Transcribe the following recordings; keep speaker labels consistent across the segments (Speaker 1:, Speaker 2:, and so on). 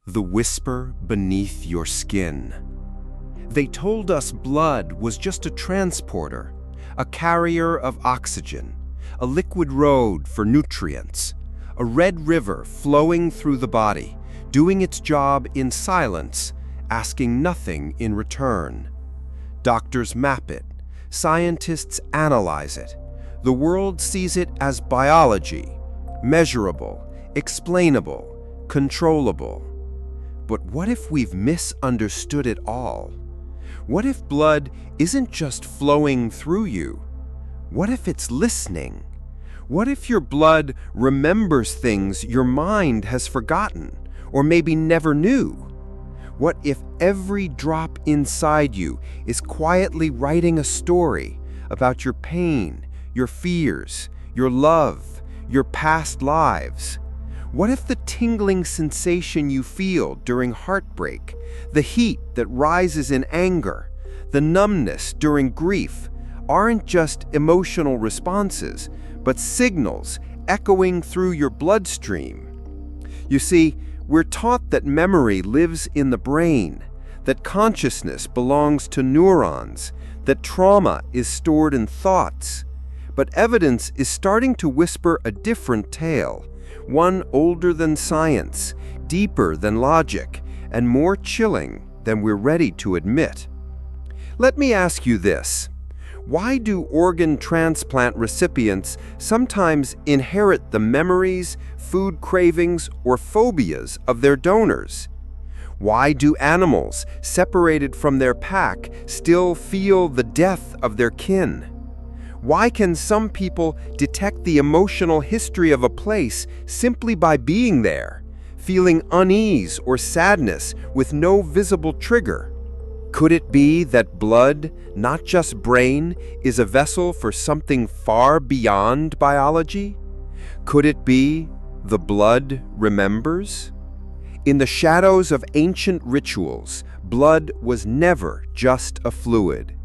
Speaker 1: The whisper beneath your skin. They told us blood was just a transporter, a carrier of oxygen, a liquid road for nutrients, a red river flowing through the body, doing its job in silence, asking nothing in return. Doctors map it, scientists analyze it. The world sees it as biology, measurable, explainable, controllable. But what if we've misunderstood it all? What if blood isn't just flowing through you? What if it's listening? What if your blood remembers things your mind has forgotten, or maybe never knew? What if every drop inside you is quietly writing a story about your pain, your fears, your love, your past lives? What if the tingling sensation you feel during heartbreak, the heat that rises in anger, the numbness during grief, aren't just emotional responses, but signals echoing through your bloodstream? You see, we're taught that memory lives in the brain, that consciousness belongs to neurons, that trauma is stored in thoughts. But evidence is starting to whisper a different tale, one older than science, deeper than logic, and more chilling than we're ready to admit. Let me ask you this. Why do organ transplant recipients sometimes inherit the memories, food cravings, or phobias of their donors? Why do animals, separated from their pack, still feel the death of their kin? Why can some people detect the emotional history of a place simply by being there, feeling unease or sadness with no visible trigger? Could it be that blood, not just brain, is a vessel for something far beyond biology? Could it be the blood remembers? In the shadows of ancient rituals, blood was never just a fluid.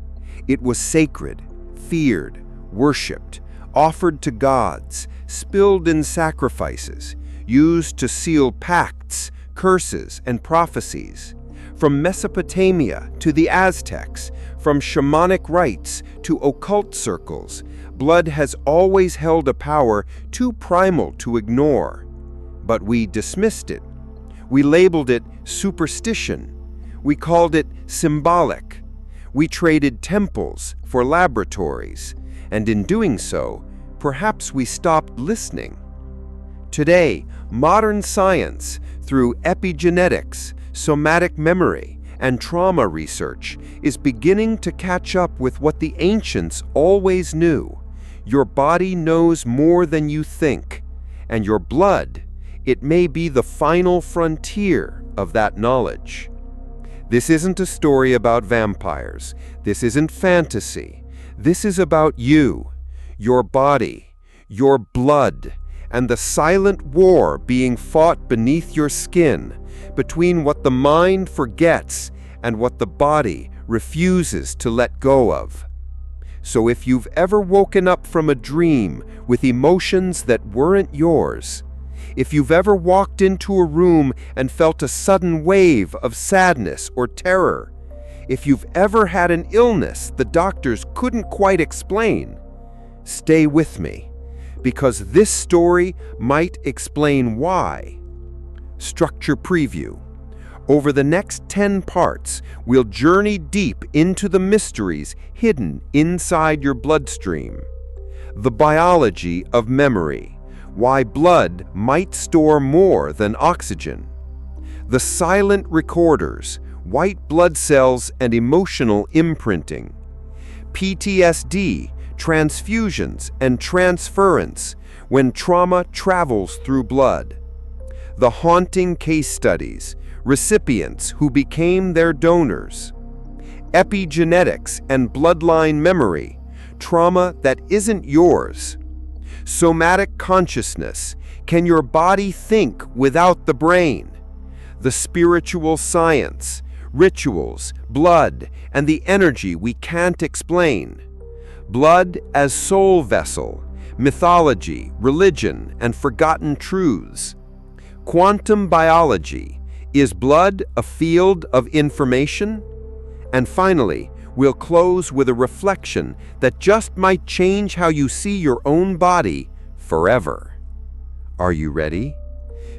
Speaker 1: It was sacred, feared, worshipped, offered to gods, spilled in sacrifices, used to seal pacts, curses, and prophecies. From Mesopotamia to the Aztecs, from shamanic rites to occult circles, blood has always held a power too primal to ignore. But we dismissed it. We labeled it superstition. We called it symbolic. We traded temples for laboratories. And in doing so, perhaps we stopped listening. Today, modern science, through epigenetics, somatic memory, and trauma research, is beginning to catch up with what the ancients always knew. Your body knows more than you think, and your blood, it may be the final frontier of that knowledge. This isn't a story about vampires. This isn't fantasy. This is about you, your body, your blood, and the silent war being fought beneath your skin between what the mind forgets and what the body refuses to let go of. So if you've ever woken up from a dream with emotions that weren't yours, if you've ever walked into a room and felt a sudden wave of sadness or terror, if you've ever had an illness the doctors couldn't quite explain, stay with me, because this story might explain why. Structure preview. Over the next 10 parts, we'll journey deep into the mysteries hidden inside your bloodstream. The biology of memory, why blood might store more than oxygen. The silent recorders, white blood cells and emotional imprinting. PTSD, transfusions, and transference when trauma travels through blood. The haunting case studies, recipients who became their donors. Epigenetics and bloodline memory, trauma that isn't yours. Somatic consciousness, can your body think without the brain? The spiritual science, rituals, blood, and the energy we can't explain. Blood as soul vessel, mythology, religion, and forgotten truths. Quantum biology, Is blood a field of information? And finally, we'll close with a reflection that just might change how you see your own body forever. Are you ready?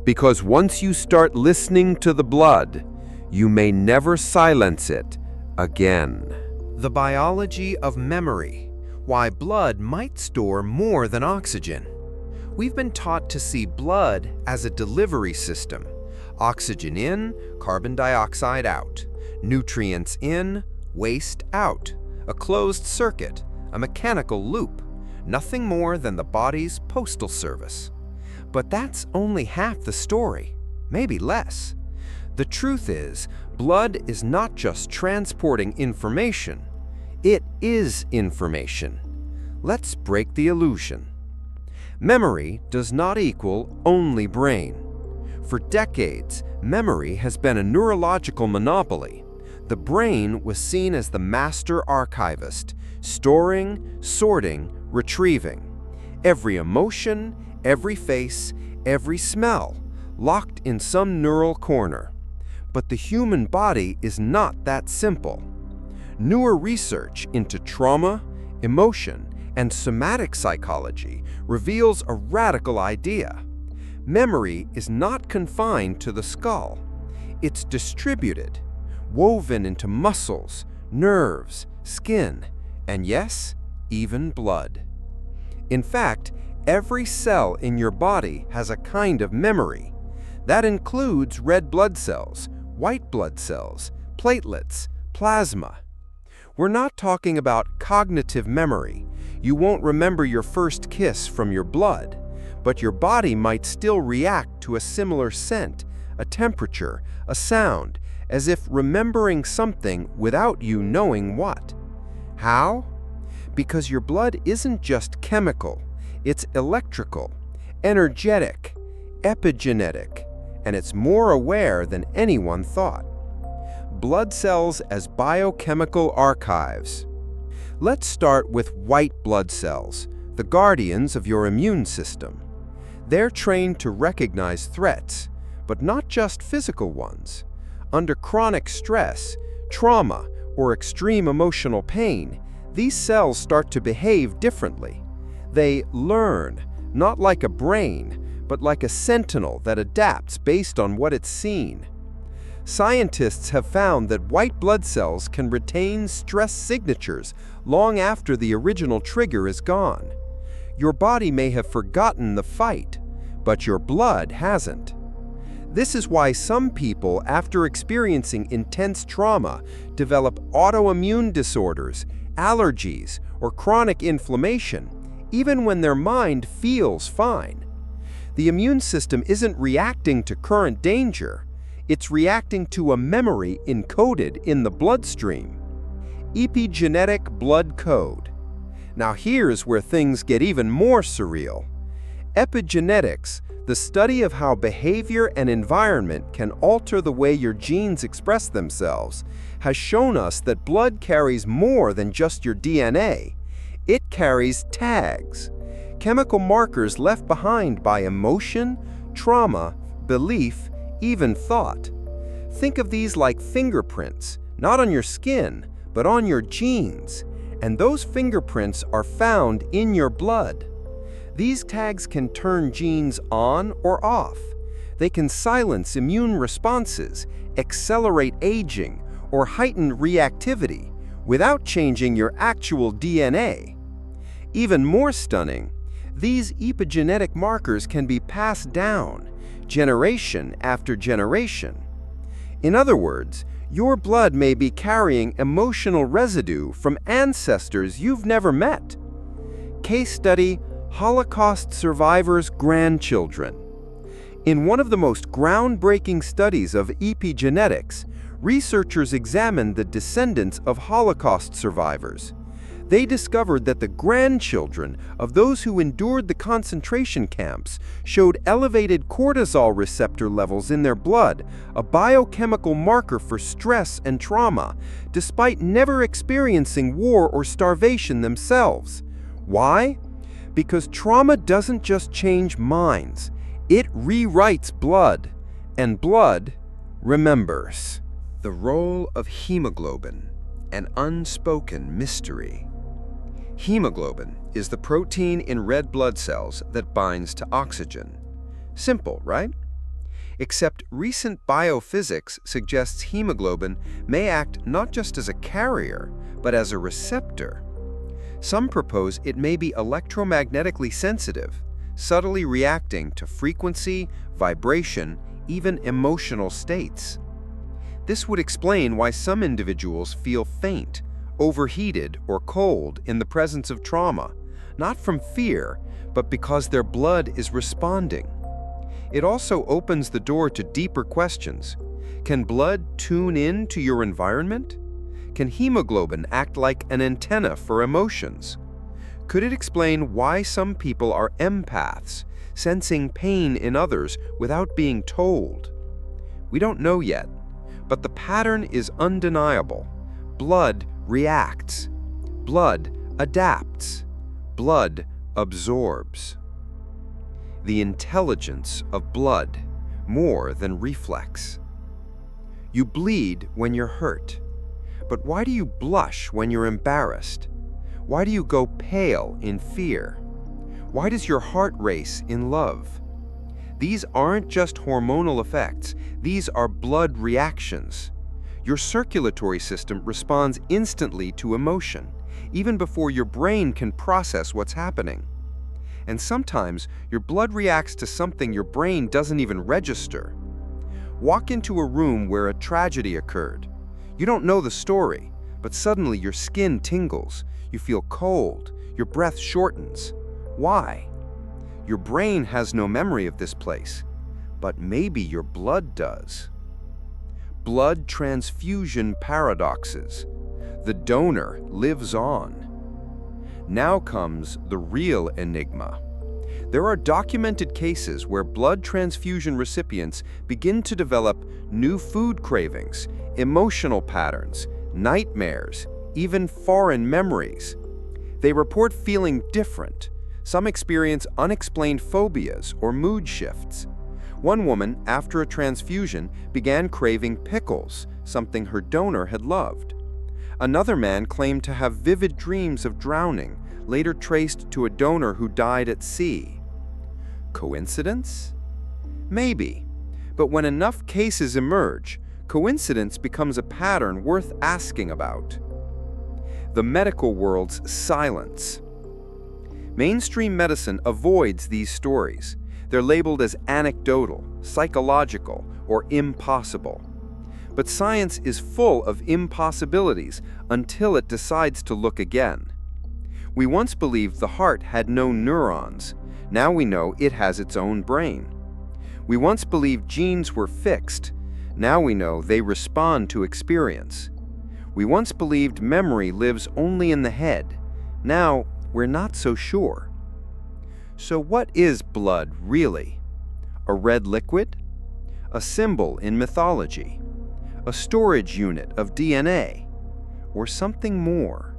Speaker 1: Because once you start listening to the blood, you may never silence it again.
Speaker 2: The biology of memory. Why blood might store more than oxygen. We've been taught to see blood as a delivery system. Oxygen in, carbon dioxide out. Nutrients in, waste out. A closed circuit, a mechanical loop. Nothing more than the body's postal service. But that's only half the story, maybe less. The truth is, blood is not just transporting information. It is information. Let's break the illusion. Memory does not equal only brain. For decades, memory has been a neurological monopoly. The brain was seen as the master archivist, storing, sorting, retrieving. Every emotion, every face, every smell, locked in some neural corner. But the human body is not that simple. Newer research into trauma, emotion, and somatic psychology reveals a radical idea. Memory is not confined to the skull. It's distributed, woven into muscles, nerves, skin, and yes, even blood. In fact, every cell in your body has a kind of memory. That includes red blood cells, white blood cells, platelets, plasma. We're not talking about cognitive memory. You won't remember your first kiss from your blood, but your body might still react to a similar scent, a temperature, a sound, as if remembering something without you knowing what. How? Because your blood isn't just chemical, it's electrical, energetic, epigenetic, and it's more aware than anyone thought. Blood cells as biochemical archives. Let's start with white blood cells, the guardians of your immune system. They're trained to recognize threats, but not just physical ones. Under chronic stress, trauma, or extreme emotional pain, these cells start to behave differently. They learn, not like a brain, but like a sentinel that adapts based on what it's seen. Scientists have found that white blood cells can retain stress signatures long after the original trigger is gone. Your body may have forgotten the fight, but your blood hasn't. This is why some people, after experiencing intense trauma, develop autoimmune disorders, allergies, or chronic inflammation, even when their mind feels fine. The immune system isn't reacting to current danger. It's reacting to a memory encoded in the bloodstream. Epigenetic blood code. Now here's where things get even more surreal. Epigenetics, the study of how behavior and environment can alter the way your genes express themselves, has shown us that blood carries more than just your DNA. It carries tags, chemical markers left behind by emotion, trauma, belief, even thought. Think of these like fingerprints, not on your skin, but on your genes. And those fingerprints are found in your blood. These tags can turn genes on or off. They can silence immune responses, accelerate aging, or heighten reactivity without changing your actual DNA. Even more stunning, these epigenetic markers can be passed down, generation after generation. In other words, your blood may be carrying emotional residue from ancestors you've never met. Case study: Holocaust survivors' grandchildren. In one of the most groundbreaking studies of epigenetics, researchers examined the descendants of Holocaust survivors. They discovered that the grandchildren of those who endured the concentration camps showed elevated cortisol receptor levels in their blood, a biochemical marker for stress and trauma, despite never experiencing war or starvation themselves. Why? Because trauma doesn't just change minds, it rewrites blood, and blood remembers. The role of hemoglobin, an unspoken mystery. Hemoglobin is the protein in red blood cells that binds to oxygen. Simple, right? Except recent biophysics suggests hemoglobin may act not just as a carrier, but as a receptor. Some propose it may be electromagnetically sensitive, subtly reacting to frequency, vibration, even emotional states. This would explain why some individuals feel faint, overheated, or cold in the presence of trauma, not from fear, but because their blood is responding. It also opens the door to deeper questions. Can blood tune in to your environment? Can hemoglobin act like an antenna for emotions? Could it explain why some people are empaths, sensing pain in others without being told? We don't know yet, but the pattern is undeniable. Blood reacts. Blood adapts. Blood absorbs. The intelligence of blood, more than reflex. You bleed when you're hurt. But why do you blush when you're embarrassed? Why do you go pale in fear? Why does your heart race in love? These aren't just hormonal effects, these are blood reactions. Your circulatory system responds instantly to emotion, even before your brain can process what's happening. And sometimes your blood reacts to something your brain doesn't even register. Walk into a room where a tragedy occurred. You don't know the story, but suddenly your skin tingles, you feel cold, your breath shortens. Why? Your brain has no memory of this place, but maybe your blood does. Blood transfusion paradoxes. The donor lives on. Now comes the real enigma. There are documented cases where blood transfusion recipients begin to develop new food cravings, emotional patterns, nightmares, even foreign memories. They report feeling different. Some experience unexplained phobias or mood shifts. One woman, after a transfusion, began craving pickles, something her donor had loved. Another man claimed to have vivid dreams of drowning, later traced to a donor who died at sea. Coincidence? Maybe. But when enough cases emerge, coincidence becomes a pattern worth asking about. The medical world's silence. Mainstream medicine avoids these stories. They're labeled as anecdotal, psychological, or impossible. But science is full of impossibilities until it decides to look again. We once believed the heart had no neurons. Now we know it has its own brain. We once believed genes were fixed. Now we know they respond to experience. We once believed memory lives only in the head. Now we're not so sure. So what is blood really? A red liquid? A symbol in mythology? A storage unit of DNA? Or something more?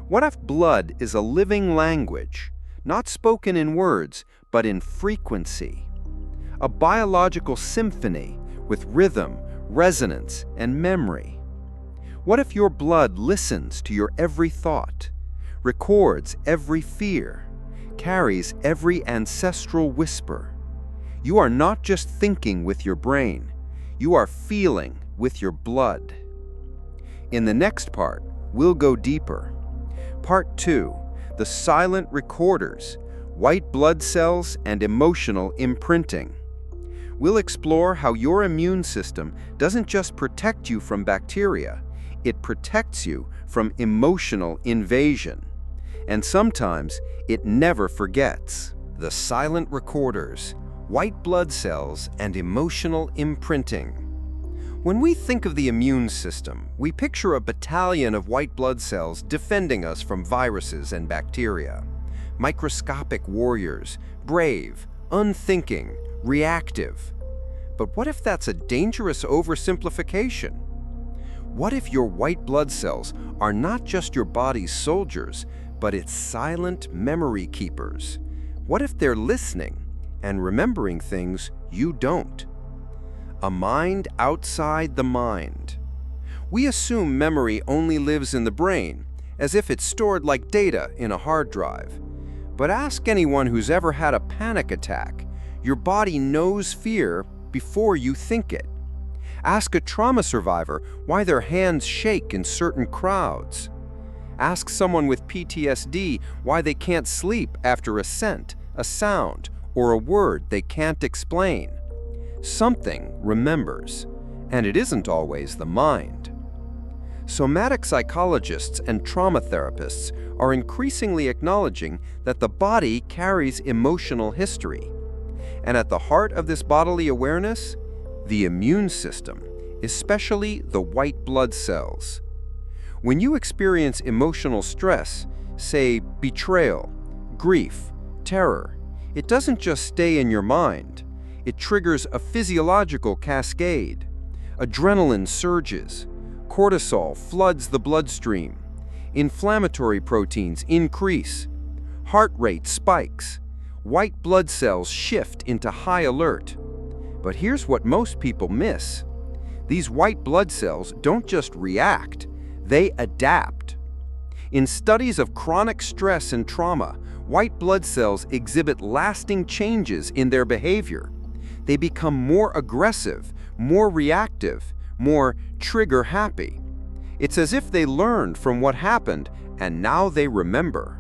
Speaker 2: What if blood is a living language, not spoken in words, but in frequency? A biological symphony with rhythm, resonance, and memory. What if your blood listens to your every thought, records every fear, carries every ancestral whisper? You are not just thinking with your brain, you are feeling with your blood. In the next part, we'll go deeper. Part 2, the silent recorders, white blood cells and emotional imprinting. We'll explore how your immune system doesn't just protect you from bacteria, it protects you from emotional invasion. And sometimes it never forgets. The silent recorders, white blood cells and emotional imprinting. When we think of the immune system, we picture a battalion of white blood cells defending us from viruses and bacteria. Microscopic warriors, brave, unthinking, reactive. But what if that's a dangerous oversimplification? What if your white blood cells are not just your body's soldiers, but its silent memory keepers? What if they're listening and remembering things you don't?
Speaker 1: a mind outside the mind. We assume memory only lives in the brain, as if it's stored like data in a hard drive. But ask anyone who's ever had a panic attack. Your body knows fear before you think it. Ask a trauma survivor why their hands shake in certain crowds. Ask someone with PTSD why they can't sleep after a scent, a sound, or a word they can't explain. Something remembers, and it isn't always the mind. Somatic psychologists and trauma therapists are increasingly acknowledging that the body carries emotional history. And at the heart of this bodily awareness, the immune system, especially the white blood cells. When you experience emotional stress, say betrayal, grief, terror, it doesn't just stay in your mind. It triggers a physiological cascade. Adrenaline surges. Cortisol floods the bloodstream. Inflammatory proteins increase. Heart rate spikes. White blood cells shift into high alert. But here's what most people miss. These white blood cells don't just react, they adapt. In studies of chronic stress and trauma, white blood cells exhibit lasting changes in their behavior. They become more aggressive, more reactive, more trigger-happy. It's as if they learned from what happened and now they remember.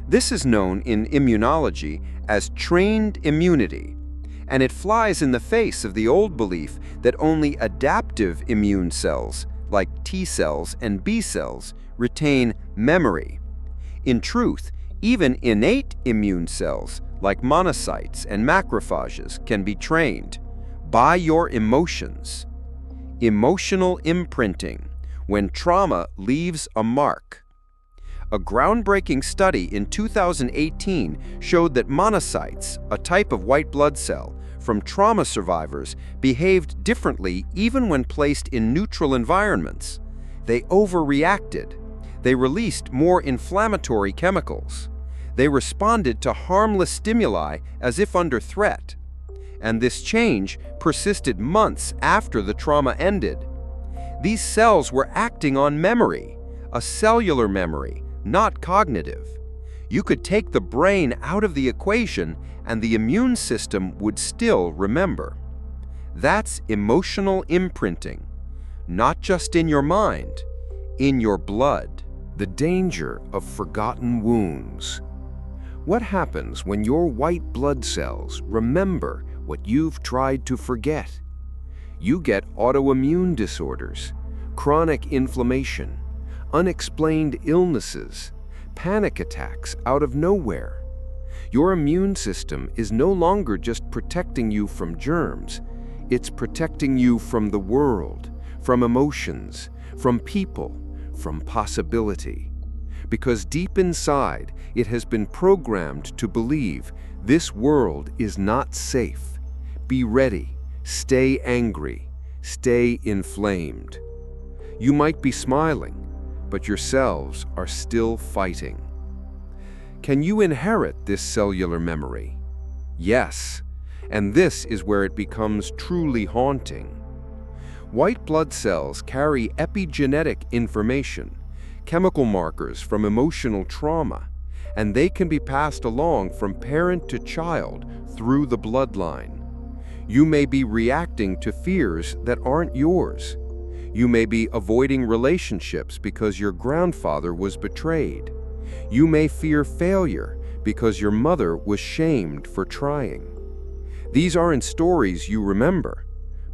Speaker 1: This is known in immunology as trained immunity, and it flies in the face of the old belief that only adaptive immune cells, like T cells and B cells, retain memory. In truth, even innate immune cells, like monocytes and macrophages, can be trained by your emotions. Emotional imprinting, when trauma leaves a mark. A groundbreaking study in 2018 showed that monocytes, a type of white blood cell, from trauma survivors behaved differently even when placed in neutral environments. They overreacted. They released more inflammatory chemicals. They responded to harmless stimuli as if under threat. And this change persisted months after the trauma ended. These cells were acting on memory, a cellular memory, not cognitive. You could take the brain out of the equation and the immune system would still remember. That's emotional imprinting, not just in your mind, in your blood. The danger of forgotten wounds. What happens when your white blood cells remember what you've tried to forget? You get autoimmune disorders, chronic inflammation, unexplained illnesses, panic attacks out of nowhere. Your immune system is no longer just protecting you from germs, it's protecting you from the world, from emotions, from people, from possibility. Because deep inside, it has been programmed to believe this world is not safe. Be ready, stay angry, stay inflamed. You might be smiling, but your cells are still fighting. Can you inherit this cellular memory? Yes, and this is where it becomes truly haunting. White blood cells carry epigenetic information, chemical markers from emotional trauma, and they can be passed along from parent to child through the bloodline. You may be reacting to fears that aren't yours. You may be avoiding relationships because your grandfather was betrayed. You may fear failure because your mother was shamed for trying. These aren't stories you remember,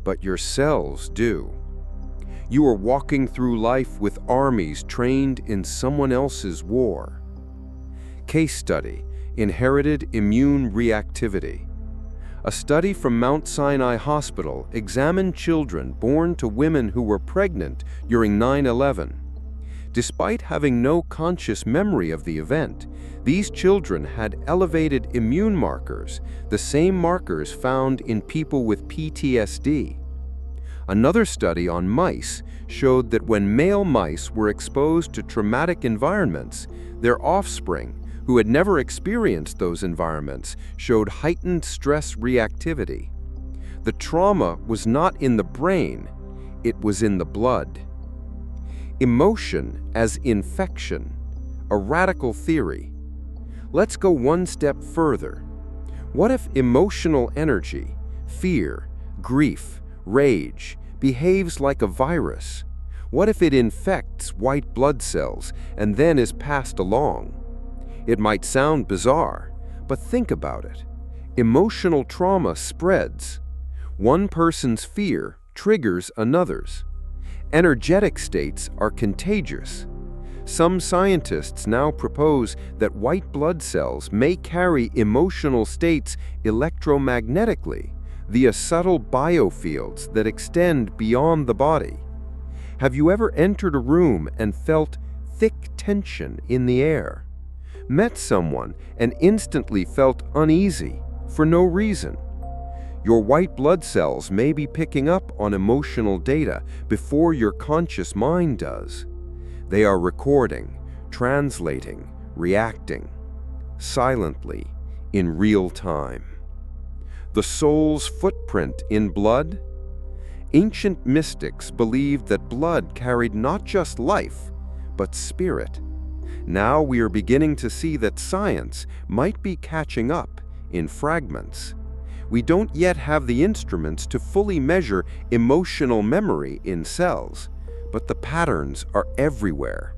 Speaker 1: but your cells do. You are walking through life with armies trained in someone else's war. Case study: inherited immune reactivity. A study from Mount Sinai Hospital examined children born to women who were pregnant during 9/11. Despite having no conscious memory of the event, these children had elevated immune markers, the same markers found in people with PTSD. Another study on mice showed that when male mice were exposed to traumatic environments, their offspring, who had never experienced those environments, showed heightened stress reactivity. The trauma was not in the brain, it was in the blood. Emotion as infection, a radical theory. Let's go one step further. What if emotional energy, fear, grief, rage, behaves like a virus? What if it infects white blood cells and then is passed along? It might sound bizarre, but think about it. Emotional trauma spreads. One person's fear triggers another's. Energetic states are contagious. Some scientists now propose that white blood cells may carry emotional states electromagnetically via subtle biofields that extend beyond the body. Have you ever entered a room and felt thick tension in the air? Met someone and instantly felt uneasy for no reason? Your white blood cells may be picking up on emotional data before your conscious mind does. They are recording, translating, reacting, silently, in real time. The soul's footprint in blood? Ancient mystics believed that blood carried not just life, but spirit. Now we are beginning to see that science might be catching up in fragments. We don't yet have the instruments to fully measure emotional memory in cells, but the patterns are everywhere.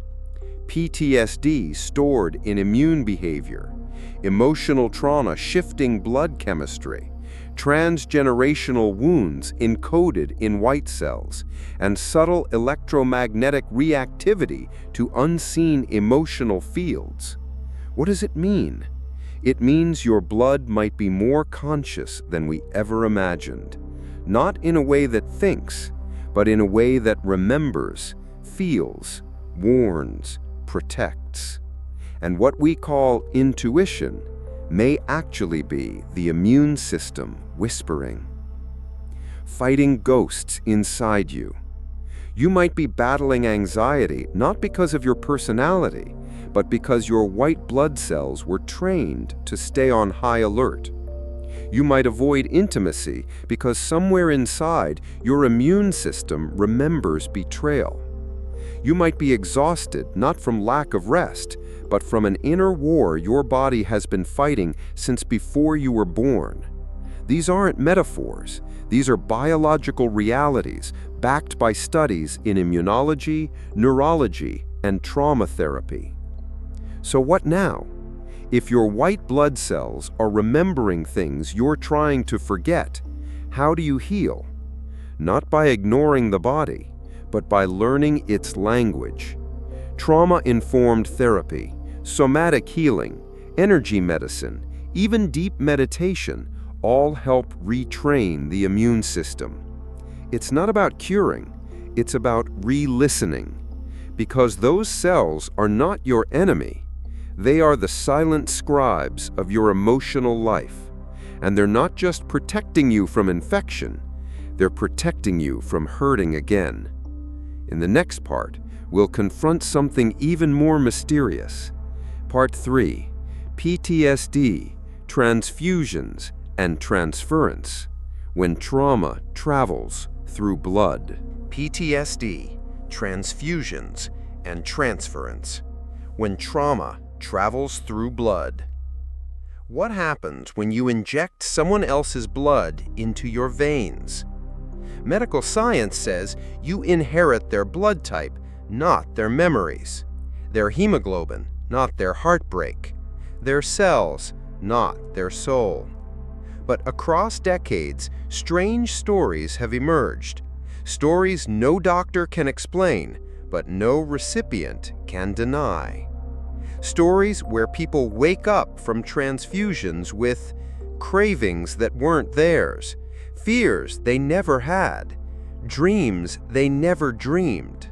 Speaker 1: PTSD stored in immune behavior, emotional trauma shifting blood chemistry, transgenerational wounds encoded in white cells, and subtle electromagnetic reactivity to unseen emotional fields. What does it mean? It means your blood might be more conscious than we ever imagined, not in a way that thinks, but in a way that remembers, feels, warns, protects. And what we call intuition may actually be the immune system whispering, fighting ghosts inside you. You might be battling anxiety not because of your personality, but because your white blood cells were trained to stay on high alert. You might avoid intimacy because somewhere inside your immune system remembers betrayal. You might be exhausted not from lack of rest, but from an inner war your body has been fighting since before you were born. These aren't metaphors. These are biological realities backed by studies in immunology, neurology, and trauma therapy. So what now? If your white blood cells are remembering things you're trying to forget, how do you heal? Not by ignoring the body, but by learning its language. Trauma-informed therapy, somatic healing, energy medicine, even deep meditation all help retrain the immune system. It's not about curing, it's about re-listening, because those cells are not your enemy. They are the silent scribes of your emotional life, and they're not just protecting you from infection, they're protecting you from hurting again. In the next part, we'll confront something even more mysterious. Part 3, PTSD, transfusions, and transference, when trauma travels through blood. PTSD, transfusions, and transference, when trauma travels through blood. What happens when you inject someone else's blood into your veins? Medical science says you inherit their blood type, not their memories, their hemoglobin, not their heartbreak, their cells, not their soul. But across decades, strange stories have emerged. Stories no doctor can explain, but no recipient can deny. Stories where people wake up from transfusions with cravings that weren't theirs, fears they never had, dreams they never dreamed,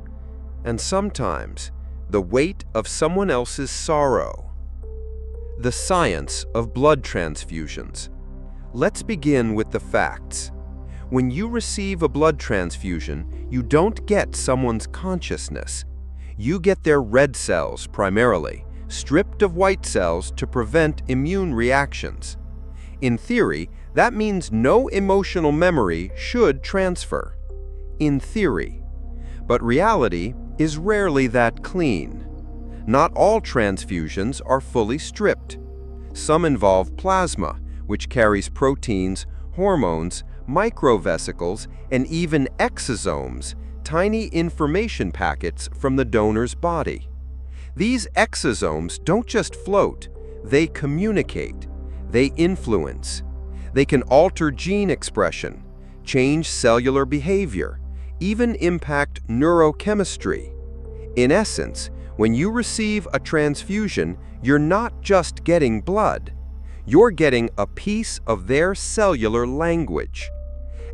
Speaker 1: and sometimes the weight of someone else's sorrow. The science of blood transfusions. Let's begin with the facts. When you receive a blood transfusion, you don't get someone's consciousness. You get their red cells primarily, stripped of white cells to prevent immune reactions. In theory, that means no emotional memory should transfer. In theory. But reality is rarely that clean. Not all transfusions are fully stripped. Some involve plasma, which carries proteins, hormones, microvesicles, and even exosomes, tiny information packets from the donor's body. These exosomes don't just float, they communicate, they influence. They can alter gene expression, change cellular behavior, even impact neurochemistry. In essence, when you receive a transfusion, you're not just getting blood. You're getting a piece of their cellular language.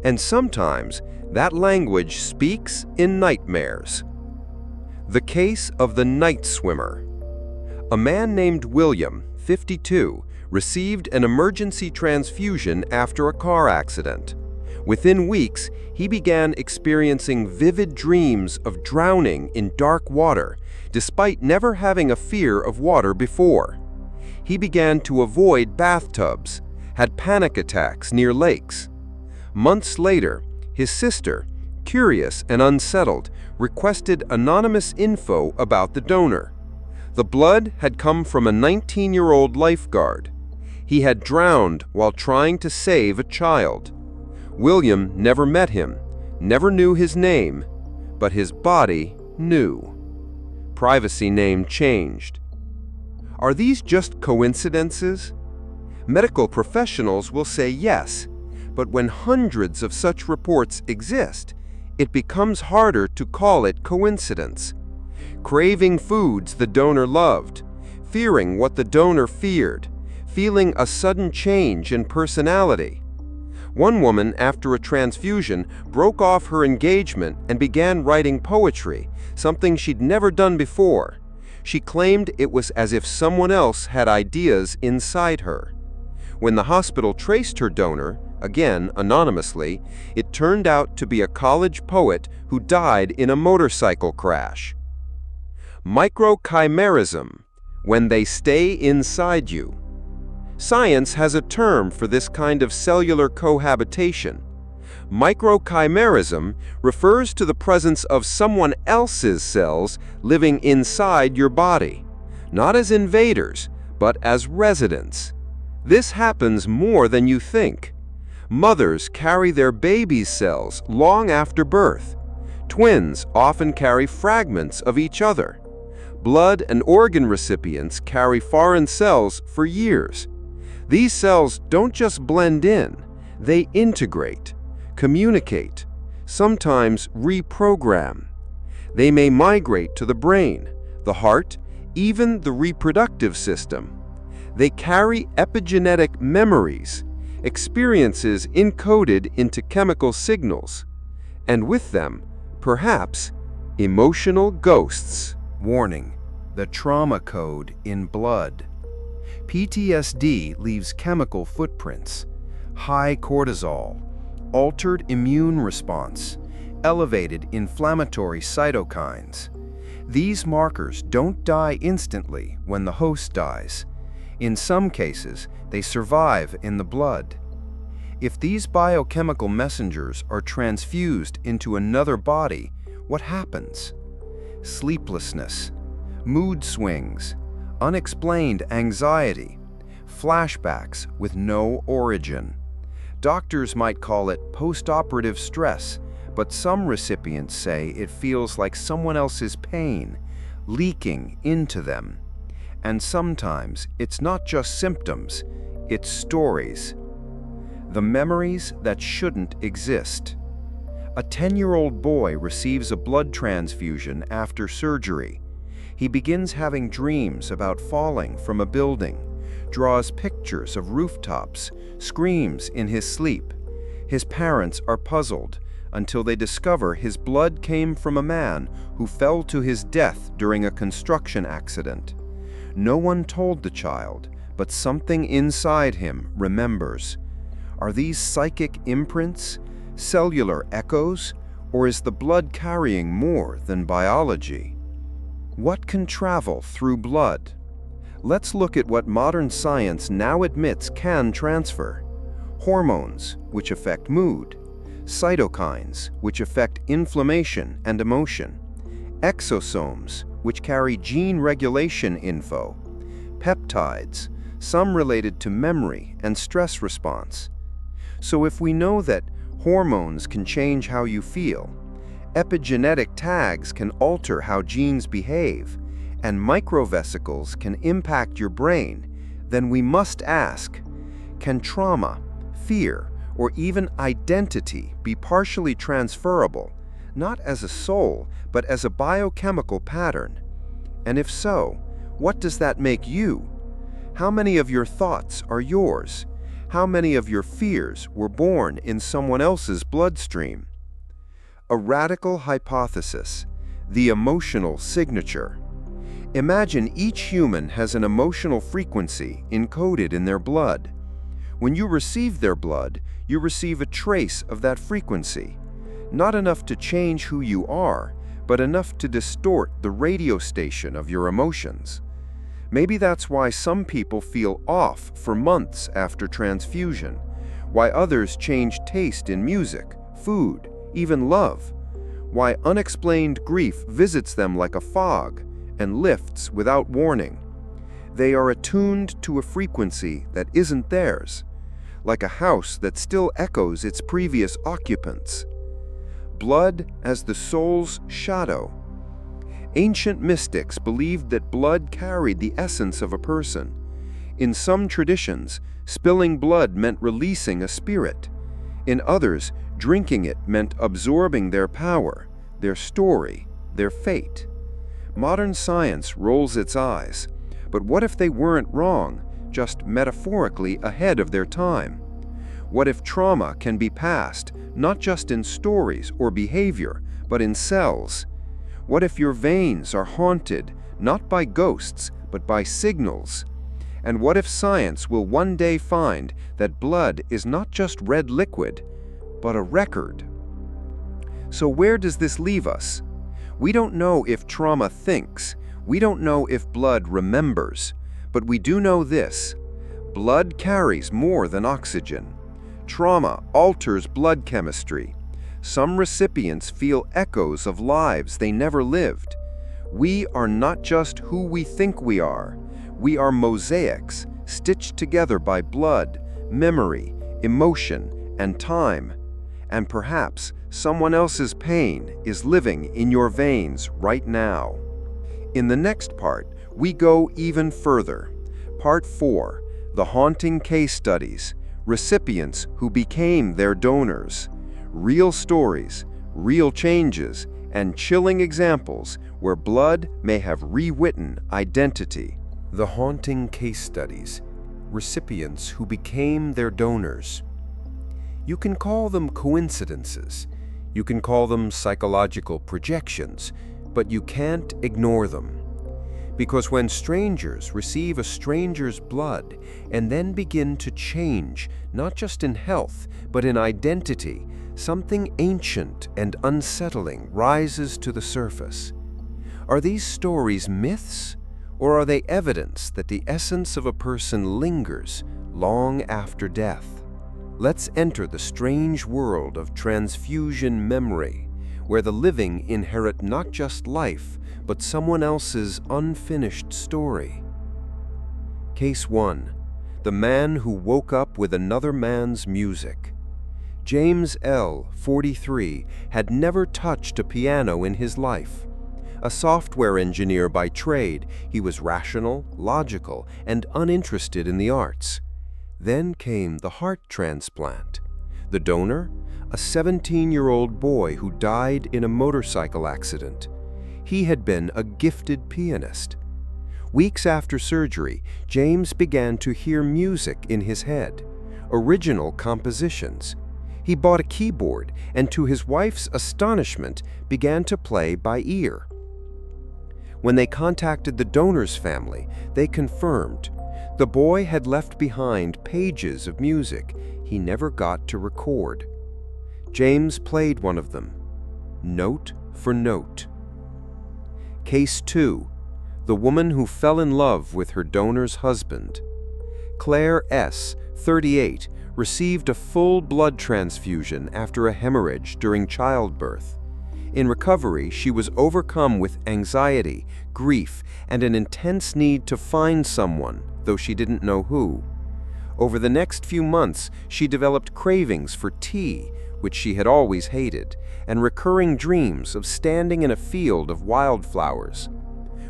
Speaker 1: And sometimes, that language speaks in nightmares. The case of the night swimmer. A man named William, 52, received an emergency transfusion after a car accident. Within weeks, he began experiencing vivid dreams of drowning in dark water, despite never having a fear of water before. He began to avoid bathtubs, had panic attacks near lakes. Months later, his sister, curious and unsettled, requested anonymous info about the donor. The blood had come from a 19-year-old lifeguard. He had drowned while trying to save a child. William never met him, never knew his name, but his body knew. Privacy name changed. Are these just coincidences? Medical professionals will say yes, but when hundreds of such reports exist, it becomes harder to call it coincidence. Craving foods the donor loved, fearing what the donor feared, feeling a sudden change in personality. One woman, after a transfusion, broke off her engagement and began writing poetry, something she'd never done before. She claimed it was as if someone else had ideas inside her. When the hospital traced her donor, again anonymously, it turned out to be a college poet who died in a motorcycle crash. Microchimerism, when they stay inside you. Science has a term for this kind of cellular cohabitation. Microchimerism refers to the presence of someone else's cells living inside your body, not as invaders, but as residents. This happens more than you think. Mothers carry their baby's cells long after birth. Twins often carry fragments of each other. Blood and organ recipients carry foreign cells for years. These cells don't just blend in, they integrate, communicate, sometimes reprogram. They may migrate to the brain, the heart, even the reproductive system. They carry epigenetic memories, experiences encoded into chemical signals, and with them, perhaps, emotional ghosts. Warning: the trauma code in blood. PTSD leaves chemical footprints: high cortisol, altered immune response, elevated inflammatory cytokines. These markers don't die instantly when the host dies. In some cases, they survive in the blood. If these biochemical messengers are transfused into another body, what happens? Sleeplessness, mood swings, unexplained anxiety, flashbacks with no origin. Doctors might call it post-operative stress, but some recipients say it feels like someone else's pain leaking into them. And sometimes it's not just symptoms, it's stories. The memories that shouldn't exist. A 10-year-old boy receives a blood transfusion after surgery. He begins having dreams about falling from a building, draws pictures of rooftops, screams in his sleep. His parents are puzzled until they discover his blood came from a man who fell to his death during a construction accident. No one told the child, but something inside him remembers. Are these psychic imprints, cellular echoes, or is the blood carrying more than biology? What can travel through blood?
Speaker 2: Let's look at what modern science now admits can transfer. Hormones, which affect mood. Cytokines, which affect inflammation and emotion. Exosomes, which carry gene regulation info. Peptides, some related to memory and stress response. So if we know that hormones can change how you feel, epigenetic tags can alter how genes behave, and microvesicles can impact your brain, then we must ask, can trauma, fear, or even identity be partially transferable, not as a soul, but as a biochemical pattern? And if so, what does that make you? How many of your thoughts are yours? How many of your fears were born in someone else's bloodstream? A radical hypothesis, the emotional signature. Imagine each human has an emotional frequency encoded in their blood. When you receive their blood, you receive a trace of that frequency. Not enough to change who you are, but enough to distort the radio station of your emotions. Maybe that's why some people feel off for months after transfusion, why others change taste in music, food, even love, why unexplained grief visits them like a fog and lifts without warning. They are attuned to a frequency that isn't theirs, like a house that still echoes its previous occupants. Blood as the soul's shadow. Ancient mystics believed that blood carried the essence of a person. In some traditions, spilling blood meant releasing a spirit. In others, drinking it meant absorbing their power, their story, their fate. Modern science rolls its eyes, but what if they weren't wrong, just metaphorically ahead of their time? What if trauma can be passed, not just in stories or behavior, but in cells? What if your veins are haunted, not by ghosts, but by signals? And what if science will one day find that blood is not just red liquid, but a record? So where does this leave us? We don't know if trauma thinks. We don't know if blood remembers. But we do know this: blood carries more than oxygen. Trauma alters blood chemistry. Some recipients feel echoes of lives they never lived. We are not just who we think we are. We are mosaics stitched together by blood, memory, emotion, and time. And perhaps someone else's pain is living in your veins right now. In the next part, we go even further. Part 4, the haunting case studies, recipients who became their donors. Real stories, real changes, and chilling examples where blood may have rewritten identity. The haunting case studies, recipients who became their donors. You can call them coincidences. You can call them psychological projections, but you can't ignore them. Because when strangers receive a stranger's blood and then begin to change, not just in health, but in identity, something ancient and unsettling rises to the surface. Are these stories myths, or are they evidence that the essence of a person lingers long after death? Let's enter the strange world of transfusion memory, where the living inherit not just life, but someone else's unfinished story. Case 1. The man who woke up with another man's music. James L., 43, had never touched a piano in his life. A software engineer by trade, he was rational, logical, and uninterested in the arts. Then came the heart transplant. The donor? A 17-year-old boy who died in a motorcycle accident. He had been a gifted pianist. Weeks after surgery, James began to hear music in his head, original compositions. He bought a keyboard and, to his wife's astonishment, began to play by ear. When they contacted the donor's family, they confirmed the boy had left behind pages of music he never got to record. James played one of them, note for note. Case 2.
Speaker 1: the woman who fell in love with her donor's husband. Claire S., 38, received a full blood transfusion after a hemorrhage during childbirth. In recovery, she was overcome with anxiety, grief, and an intense need to find someone, though she didn't know who. Over the next few months, she developed cravings for tea, which she had always hated, and recurring dreams of standing in a field of wildflowers.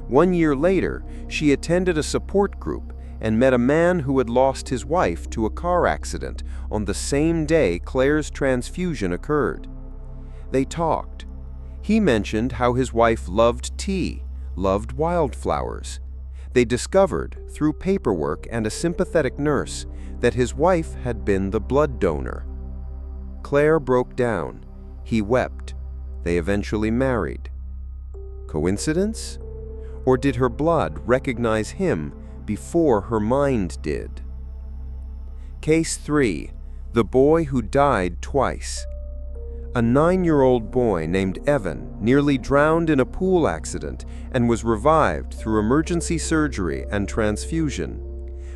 Speaker 1: 1 year later, she attended a support group and met a man who had lost his wife to a car accident on the same day Claire's transfusion occurred. They talked. He mentioned how his wife loved tea, loved wildflowers. They discovered, through paperwork and a sympathetic nurse, that his wife had been the blood donor. Claire broke down. He wept. They eventually married. Coincidence? Or did her blood recognize him before her mind did? Case 3. The boy who died twice. A 9-year-old boy named Evan nearly drowned in a pool accident and was revived through emergency surgery and transfusion.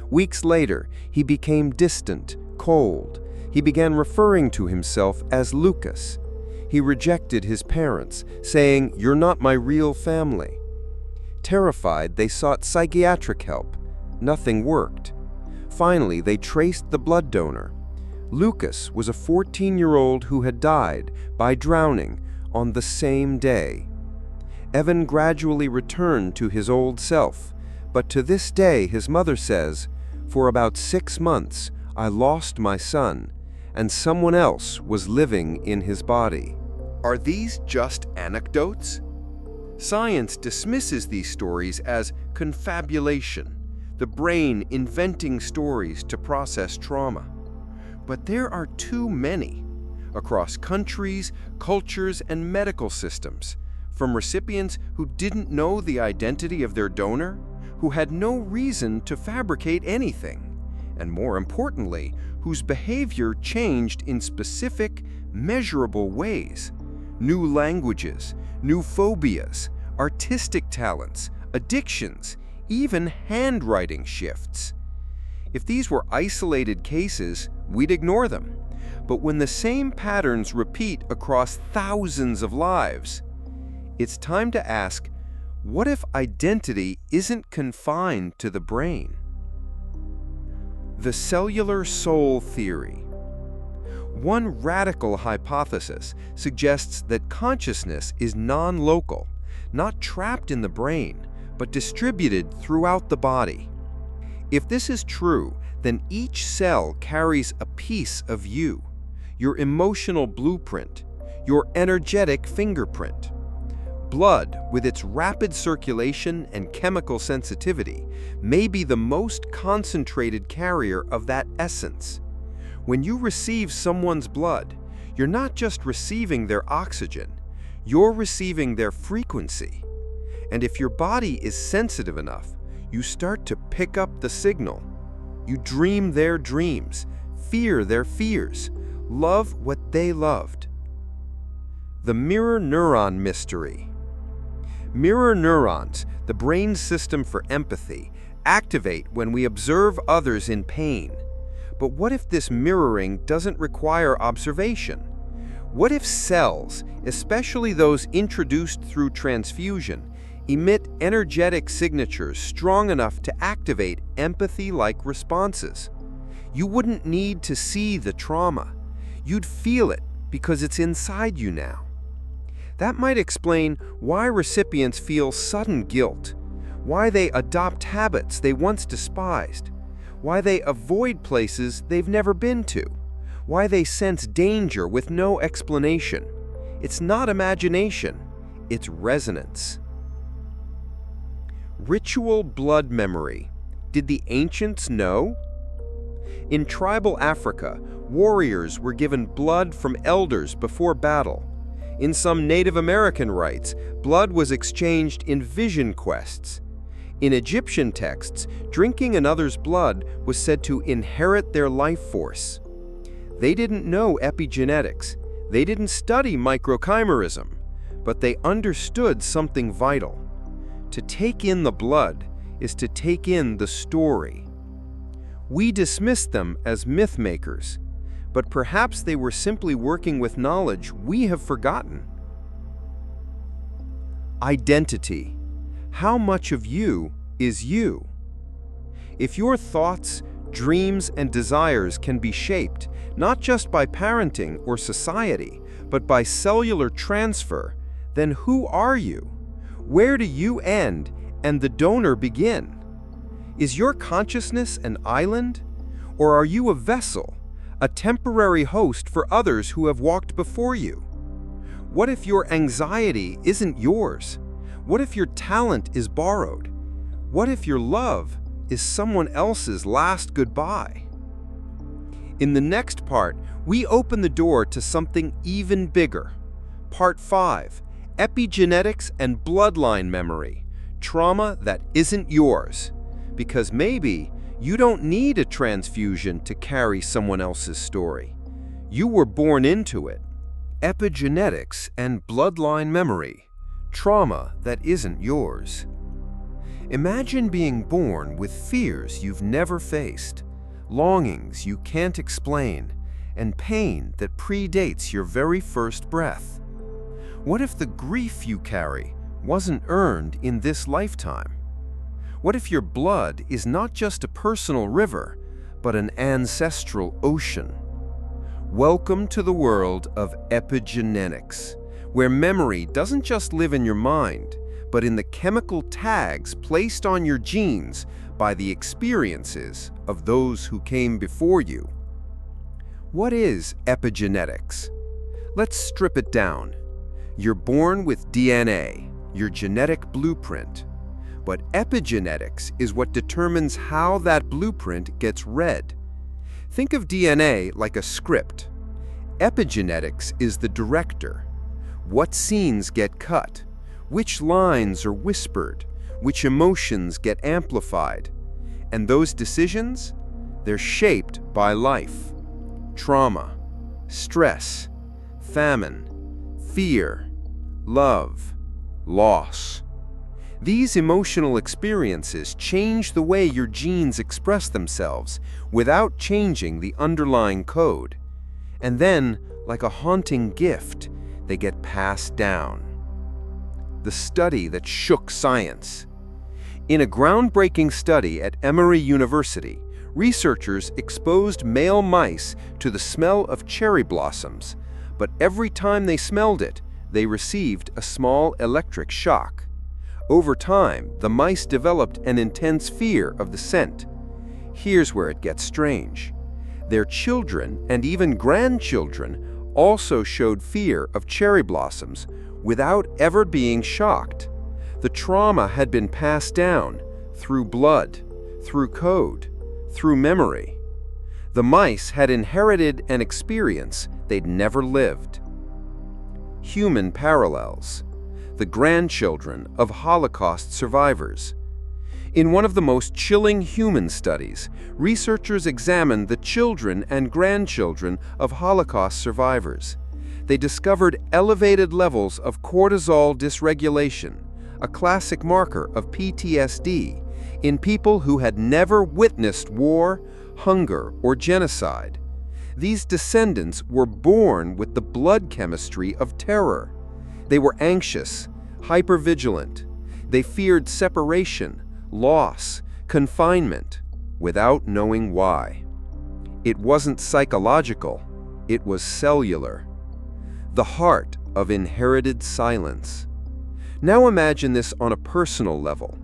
Speaker 1: Weeks later, he became distant, cold. He began referring to himself as Lucas. He rejected his parents, saying, "You're not my real family." Terrified, they sought psychiatric help. Nothing worked. Finally, they traced the blood donor. Lucas was a 14-year-old who had died by drowning on the same day. Evan gradually returned to his old self, but to this day his mother says, "For about 6 months, I lost my son, and someone else was living in his body." Are these just anecdotes? Science dismisses these stories as confabulation, the brain inventing stories to process trauma. But there are too many, across countries, cultures, and medical systems, from recipients who didn't know the identity of their donor, who had no reason to fabricate anything, and more importantly, whose behavior changed in specific, measurable ways. New languages, new phobias, artistic talents, addictions, even handwriting shifts. If these were isolated cases, we'd ignore them. But when the same patterns repeat across thousands of lives, it's time to ask, what if identity isn't confined to the brain? The cellular soul theory. One radical hypothesis suggests that consciousness is non-local, not trapped in the brain, but distributed throughout the body. If this is true, then each cell carries a piece of you, your emotional blueprint, your energetic fingerprint. Blood, with its rapid circulation and chemical sensitivity, may be the most concentrated carrier of that essence. When you receive someone's blood, you're not just receiving their oxygen, you're receiving their frequency. And if your body is sensitive enough, you start to pick up the signal. You dream their dreams, fear their fears, love what they loved. The mirror neuron mystery. Mirror neurons, the brain's system for empathy, activate when we observe others in pain. But what if this mirroring doesn't require observation? What if cells, especially those introduced through transfusion, emit energetic signatures strong enough to activate empathy-like responses? You wouldn't need to see the trauma. You'd feel it because it's inside you now. That might explain why recipients feel sudden guilt, why they adopt habits they once despised, why they avoid places they've never been to, why they sense danger with no explanation. It's not imagination, it's resonance. Ritual blood memory. Did the ancients know? In tribal Africa, warriors were given blood from elders before battle. In some Native American rites, blood was exchanged in vision quests. In Egyptian texts, drinking another's blood was said to inherit their life force. They didn't know epigenetics. They didn't study microchimerism, but they understood something vital.
Speaker 2: To take in the blood is to take in the story. We dismiss them as myth makers, but perhaps they were simply working with knowledge we have forgotten. Identity. How much of you is you? If your thoughts, dreams, and desires can be shaped not just by parenting or society, but by cellular transfer, then who are you? Where do you end and the donor begin? Is your consciousness an island, or are you a vessel, a temporary host for others who have walked before you? What if your anxiety isn't yours? What if your talent is borrowed? What if your love is someone else's last goodbye? In the next part, we open the door to something even bigger. Part 5, Epigenetics and Bloodline Memory, Trauma That Isn't Yours. Because maybe you don't need a transfusion to carry someone else's story. You were born into it. Epigenetics and Bloodline Memory, Trauma That Isn't Yours. Imagine being born with fears you've never faced, longings you can't explain, and pain that predates your very first breath. What if the grief you carry wasn't earned in this lifetime? What if your blood is not just a personal river, but an ancestral ocean? Welcome to the world of epigenetics, where memory doesn't just live in your mind, but in the chemical tags placed on your genes by the experiences of those who came before you. What is epigenetics? Let's strip it down. You're born with DNA, your genetic blueprint. But epigenetics is what determines how that blueprint gets read. Think of DNA like a script. Epigenetics is the director. What scenes get cut? Which lines are whispered? Which emotions get amplified? And those decisions? They're shaped by life. Trauma, stress, famine, fear, love, loss. These emotional experiences change the way your genes express themselves without changing the underlying code. And then, like a haunting gift, they get passed down. The study that shook science. In a groundbreaking study at Emory University, researchers exposed male mice to the smell of cherry blossoms, but every time they smelled it, they received a small electric shock. Over time, the mice developed an intense fear of the scent. Here's where it gets strange. Their children and even grandchildren also showed fear of cherry blossoms without ever being shocked. The trauma had been passed down through blood, through code, through memory. The mice had inherited an experience they'd never lived. Human parallels. The grandchildren of Holocaust survivors. In one of the most chilling human studies, researchers examined the children and grandchildren of Holocaust survivors. They discovered elevated levels of cortisol dysregulation, a classic marker of PTSD, in people who had never witnessed war, hunger, or genocide. These descendants were born with the blood chemistry of terror. They were anxious, hypervigilant. They feared separation, loss, confinement, without knowing why. It wasn't psychological, it was cellular. The heart of inherited silence. Now imagine this on a personal level.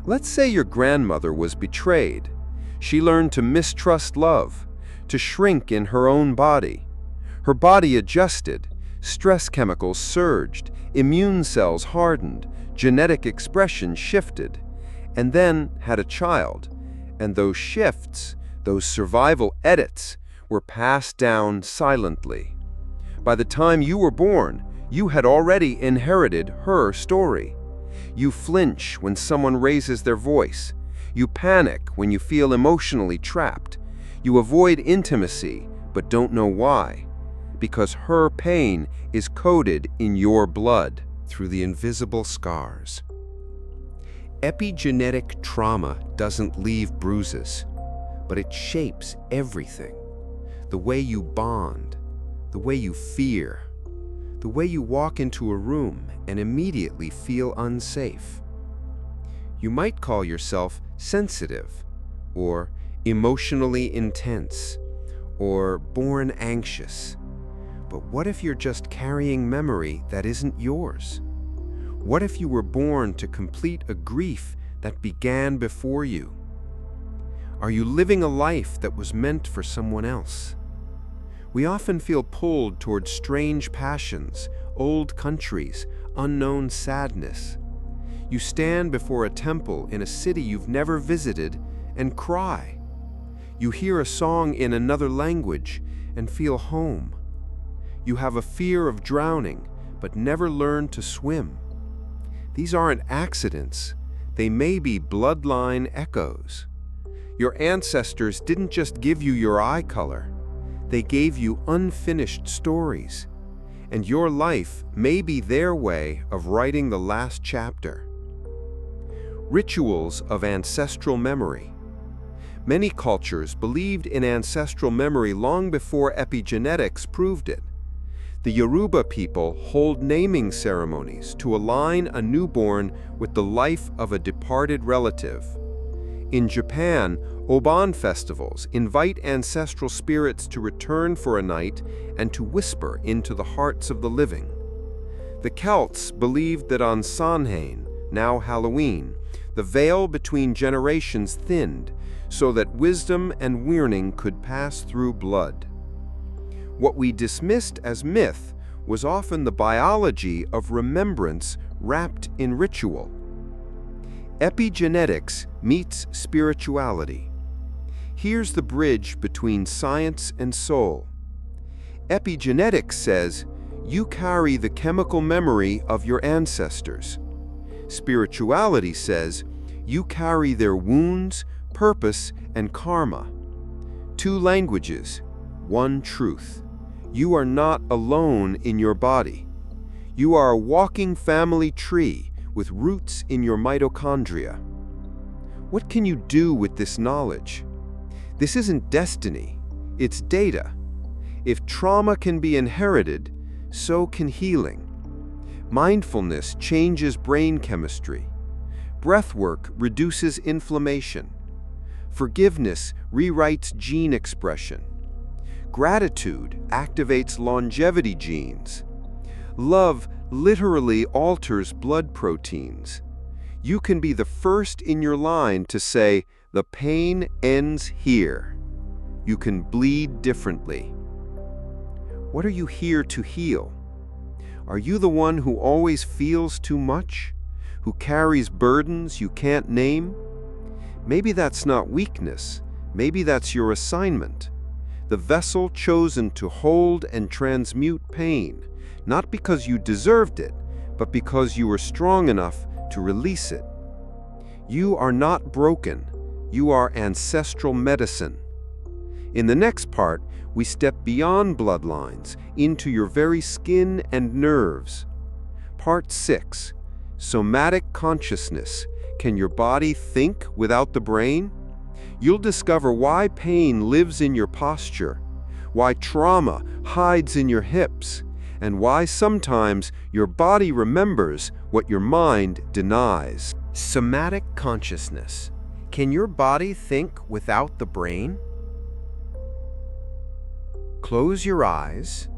Speaker 2: Let's say your grandmother was betrayed. She learned to mistrust love, to shrink in her own body. Her body adjusted, stress chemicals surged, immune cells hardened, genetic expression shifted, and then had a child. And those shifts, those survival edits, were passed down silently. By the time you were born, you had already inherited her story. You flinch when someone raises their voice. You panic when you feel emotionally trapped. You avoid intimacy, but don't know why. Because her pain is coded in your blood through the invisible scars. Epigenetic trauma doesn't leave bruises, but it shapes everything. The way you bond, the way you fear, the way you walk into a room and immediately feel unsafe. You might call yourself sensitive, or emotionally intense, or born anxious. But what if you're just carrying memory that isn't yours? What if you were born to complete a grief that began before you? Are you living a life that was meant for someone else? We often feel pulled toward strange passions, old countries, unknown sadness. You stand before a temple in a city you've never visited and cry. You hear a song in another language and feel home. You have a fear of drowning, but never learn to swim. These aren't accidents. They may be bloodline echoes. Your ancestors didn't just give you your eye color. They gave you unfinished stories. And your life may be their way of writing the last chapter. Rituals of ancestral memory. Many cultures believed in ancestral memory long before epigenetics proved it. The Yoruba people hold naming ceremonies to align a newborn with the life of a departed relative. In Japan, Oban festivals invite ancestral spirits to return for a night and to whisper into the hearts of the living. The Celts believed that on Samhain, now Halloween, the veil between generations thinned so that wisdom and learning could pass through blood. What we dismissed as myth was often the biology of remembrance wrapped in ritual. Epigenetics meets spirituality. Here's the bridge between science and soul. Epigenetics says, you carry the chemical memory of your ancestors. Spirituality says, you carry their wounds, purpose, and karma. Two languages, one truth. You are not alone in your body. You are a walking family tree with roots in your mitochondria. What can you do with this knowledge? This isn't destiny, it's data. If trauma can be inherited, so can healing. Mindfulness changes brain chemistry. Breathwork reduces inflammation. Forgiveness rewrites gene expression. Gratitude activates longevity genes. Love literally alters blood proteins. You can be the first in your line to say, the pain ends here. You can bleed differently. What are you here to heal? Are you the one who always feels too much? Who carries burdens you can't name? Maybe that's not weakness. Maybe that's your assignment. The vessel chosen to hold and transmute pain, not because you deserved it, but because you were strong enough to release it. You are not broken. You are ancestral medicine. In the next part, we step beyond bloodlines into your very skin and nerves. Part 6. Somatic consciousness. Can your body think without the brain? You'll discover why pain lives in your posture, why trauma hides in your hips, and why sometimes your body remembers what your mind denies. Somatic consciousness. Can your body think without the brain? Close your eyes.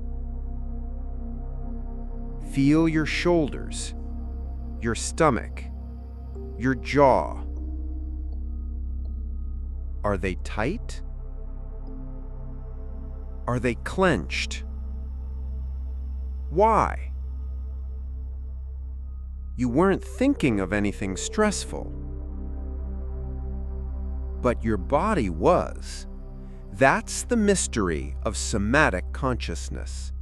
Speaker 2: Feel your shoulders, your stomach, your jaw. Are they tight? Are they clenched? Why? You weren't thinking of anything stressful. But your body was. That's the mystery of somatic consciousness.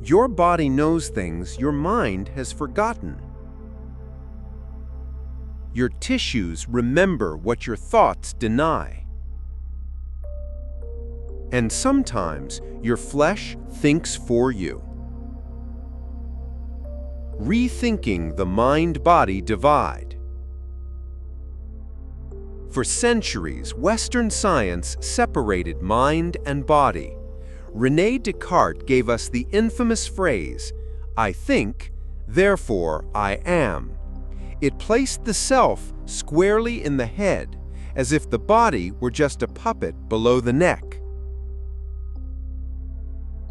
Speaker 2: Your body knows things your mind has forgotten. Your tissues remember what your thoughts deny. And sometimes your flesh thinks for you. Rethinking the mind-body divide. For centuries, Western science separated mind and body. René Descartes gave us the infamous phrase, "I think, therefore I am." It placed the self squarely in the head, as if the body were just a puppet below the neck.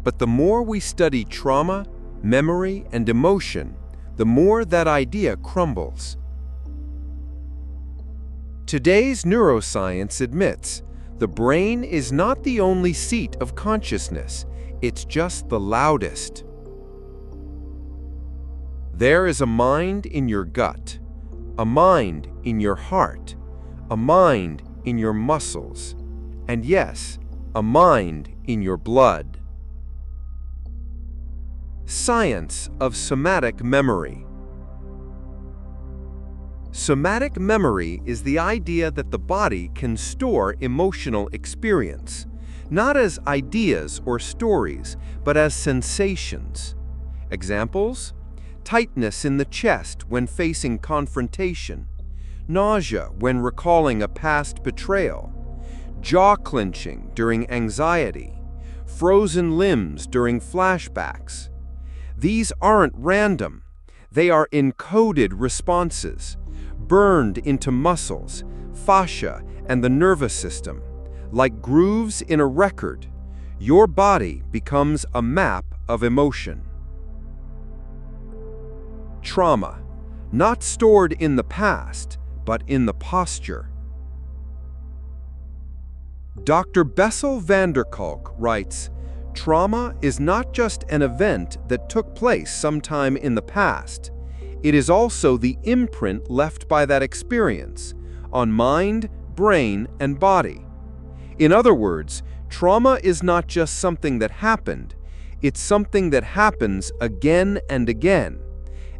Speaker 2: But the more we study trauma, memory, and emotion, the more that idea crumbles. Today's neuroscience admits the brain is not the only seat of consciousness, it's just the loudest. There is a mind in your gut, a mind in your heart, a mind in your muscles, and yes, a mind in your blood. Science of somatic memory. Somatic memory is the idea that the body can store emotional experience, not as ideas or stories, but as sensations. Examples? Tightness in the chest when facing confrontation, nausea when recalling a past betrayal, jaw clenching during anxiety, frozen limbs during flashbacks. These aren't random. They are encoded responses, burned into muscles, fascia, and the nervous system. Like grooves in a record, your body becomes a map of emotion. Trauma, not stored in the past, but in the posture. Dr. Bessel van der Kolk writes, "Trauma is not just an event that took place sometime in the past. It is also the imprint left by that experience on mind, brain, and body." In other words, trauma is not just something that happened, it's something that happens again and again,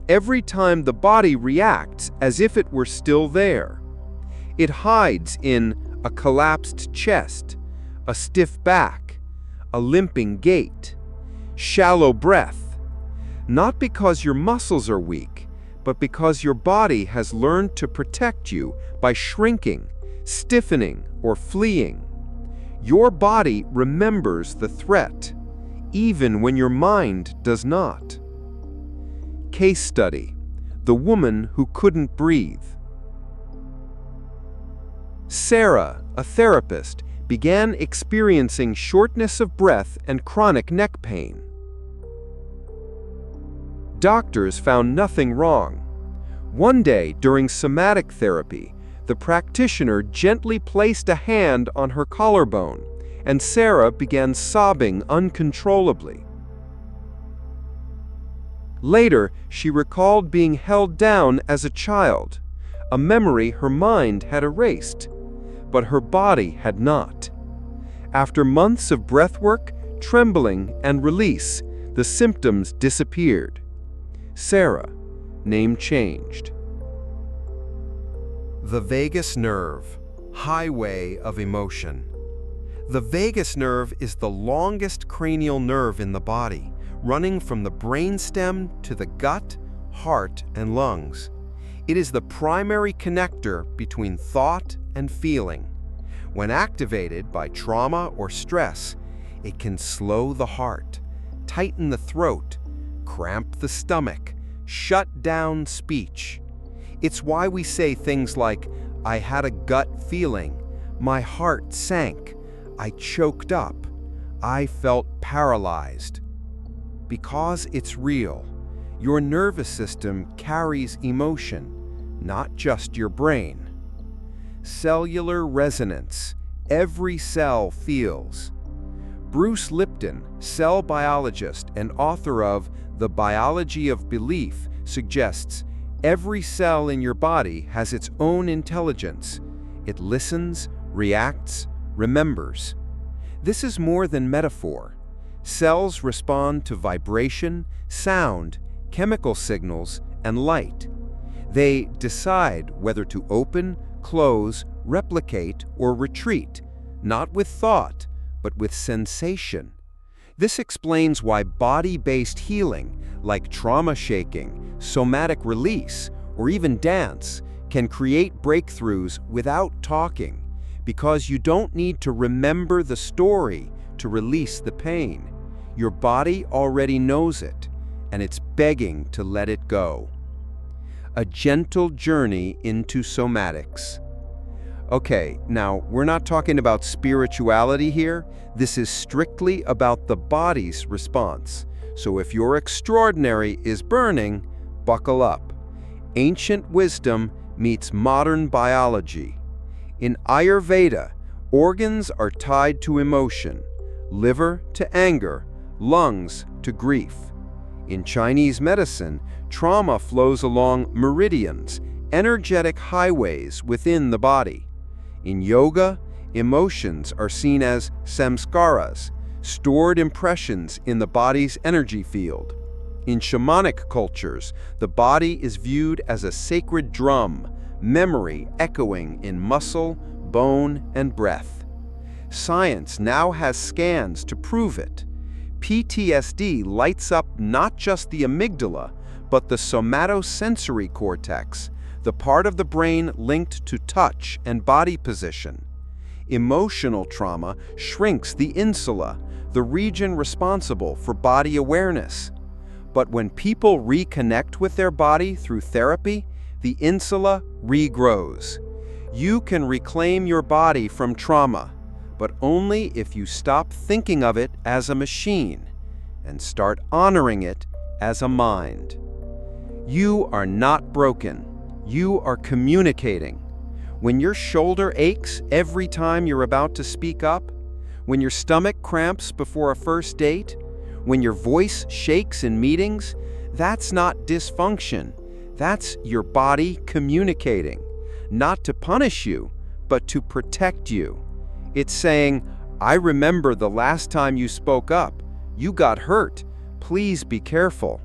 Speaker 2: every time the body reacts as if it were still there. It hides in a collapsed chest, a stiff back, a limping gait, shallow breath, not because your muscles are weak, but because your body has learned to protect you by shrinking, stiffening, or fleeing. Your body remembers the threat, even when your mind does not. Case study: the woman who couldn't breathe. Sarah, a therapist, began experiencing shortness of breath and chronic neck pain. Doctors found nothing wrong. One day, during somatic therapy, the practitioner gently placed a hand on her collarbone, and Sarah began sobbing uncontrollably. Later, she recalled being held down as a child, a memory her mind had erased, but her body had not. After months of breathwork, trembling, and release, the symptoms disappeared. Sarah, name changed. The vagus nerve, highway of emotion. The vagus nerve is the longest cranial nerve in the body, running from the brainstem to the gut, heart, and lungs. It is the primary connector between thought and feeling. When activated by trauma or stress, it can slow the heart, tighten the throat, cramp the stomach, shut down speech. It's why we say things like, "I had a gut feeling," "My heart sank," "I choked up," "I felt paralyzed." Because it's real. Your nervous system carries emotion, not just your brain. Cellular resonance. Every cell feels. Bruce Lipton, cell biologist and author of The Biology of Belief, suggests every cell in your body has its own intelligence. It listens, reacts, remembers. This is more than metaphor. Cells respond to vibration, sound, chemical signals, and light. They decide whether to open, close, replicate, or retreat, not with thought, but with sensation. This explains why body-based healing, like trauma shaking, somatic release, or even dance,
Speaker 1: can create breakthroughs without talking, because you don't need to remember the story to release the pain. Your body already knows it, and it's begging to let it go. A gentle journey into somatics. Okay, now we're not talking about spirituality here. This is strictly about the body's response. So if your extraordinary is burning, buckle up. Ancient wisdom meets modern biology. In Ayurveda, organs are tied to emotion, liver to anger, lungs to grief. In Chinese medicine, trauma flows along meridians, energetic highways within the body. In yoga, emotions are seen as samskaras, stored impressions in the body's energy field. In shamanic cultures, the body is viewed as a sacred drum, memory echoing in muscle, bone, and breath. Science now has scans to prove it. PTSD lights up not just the amygdala, but the somatosensory cortex, the part of the brain linked to touch and body position. Emotional trauma shrinks the insula, the region responsible for body awareness. But when people reconnect with their body through therapy, the insula regrows. You can reclaim your body from trauma, but only if you stop thinking of it as a machine and start honoring it as a mind. You are not broken. You are communicating. When your shoulder aches every time you're about to speak up, when your stomach cramps before a first date, when your voice shakes in meetings, that's not dysfunction. That's your body communicating, not to punish you, but to protect you. It's saying, I remember the last time you spoke up. You got hurt. Please be careful.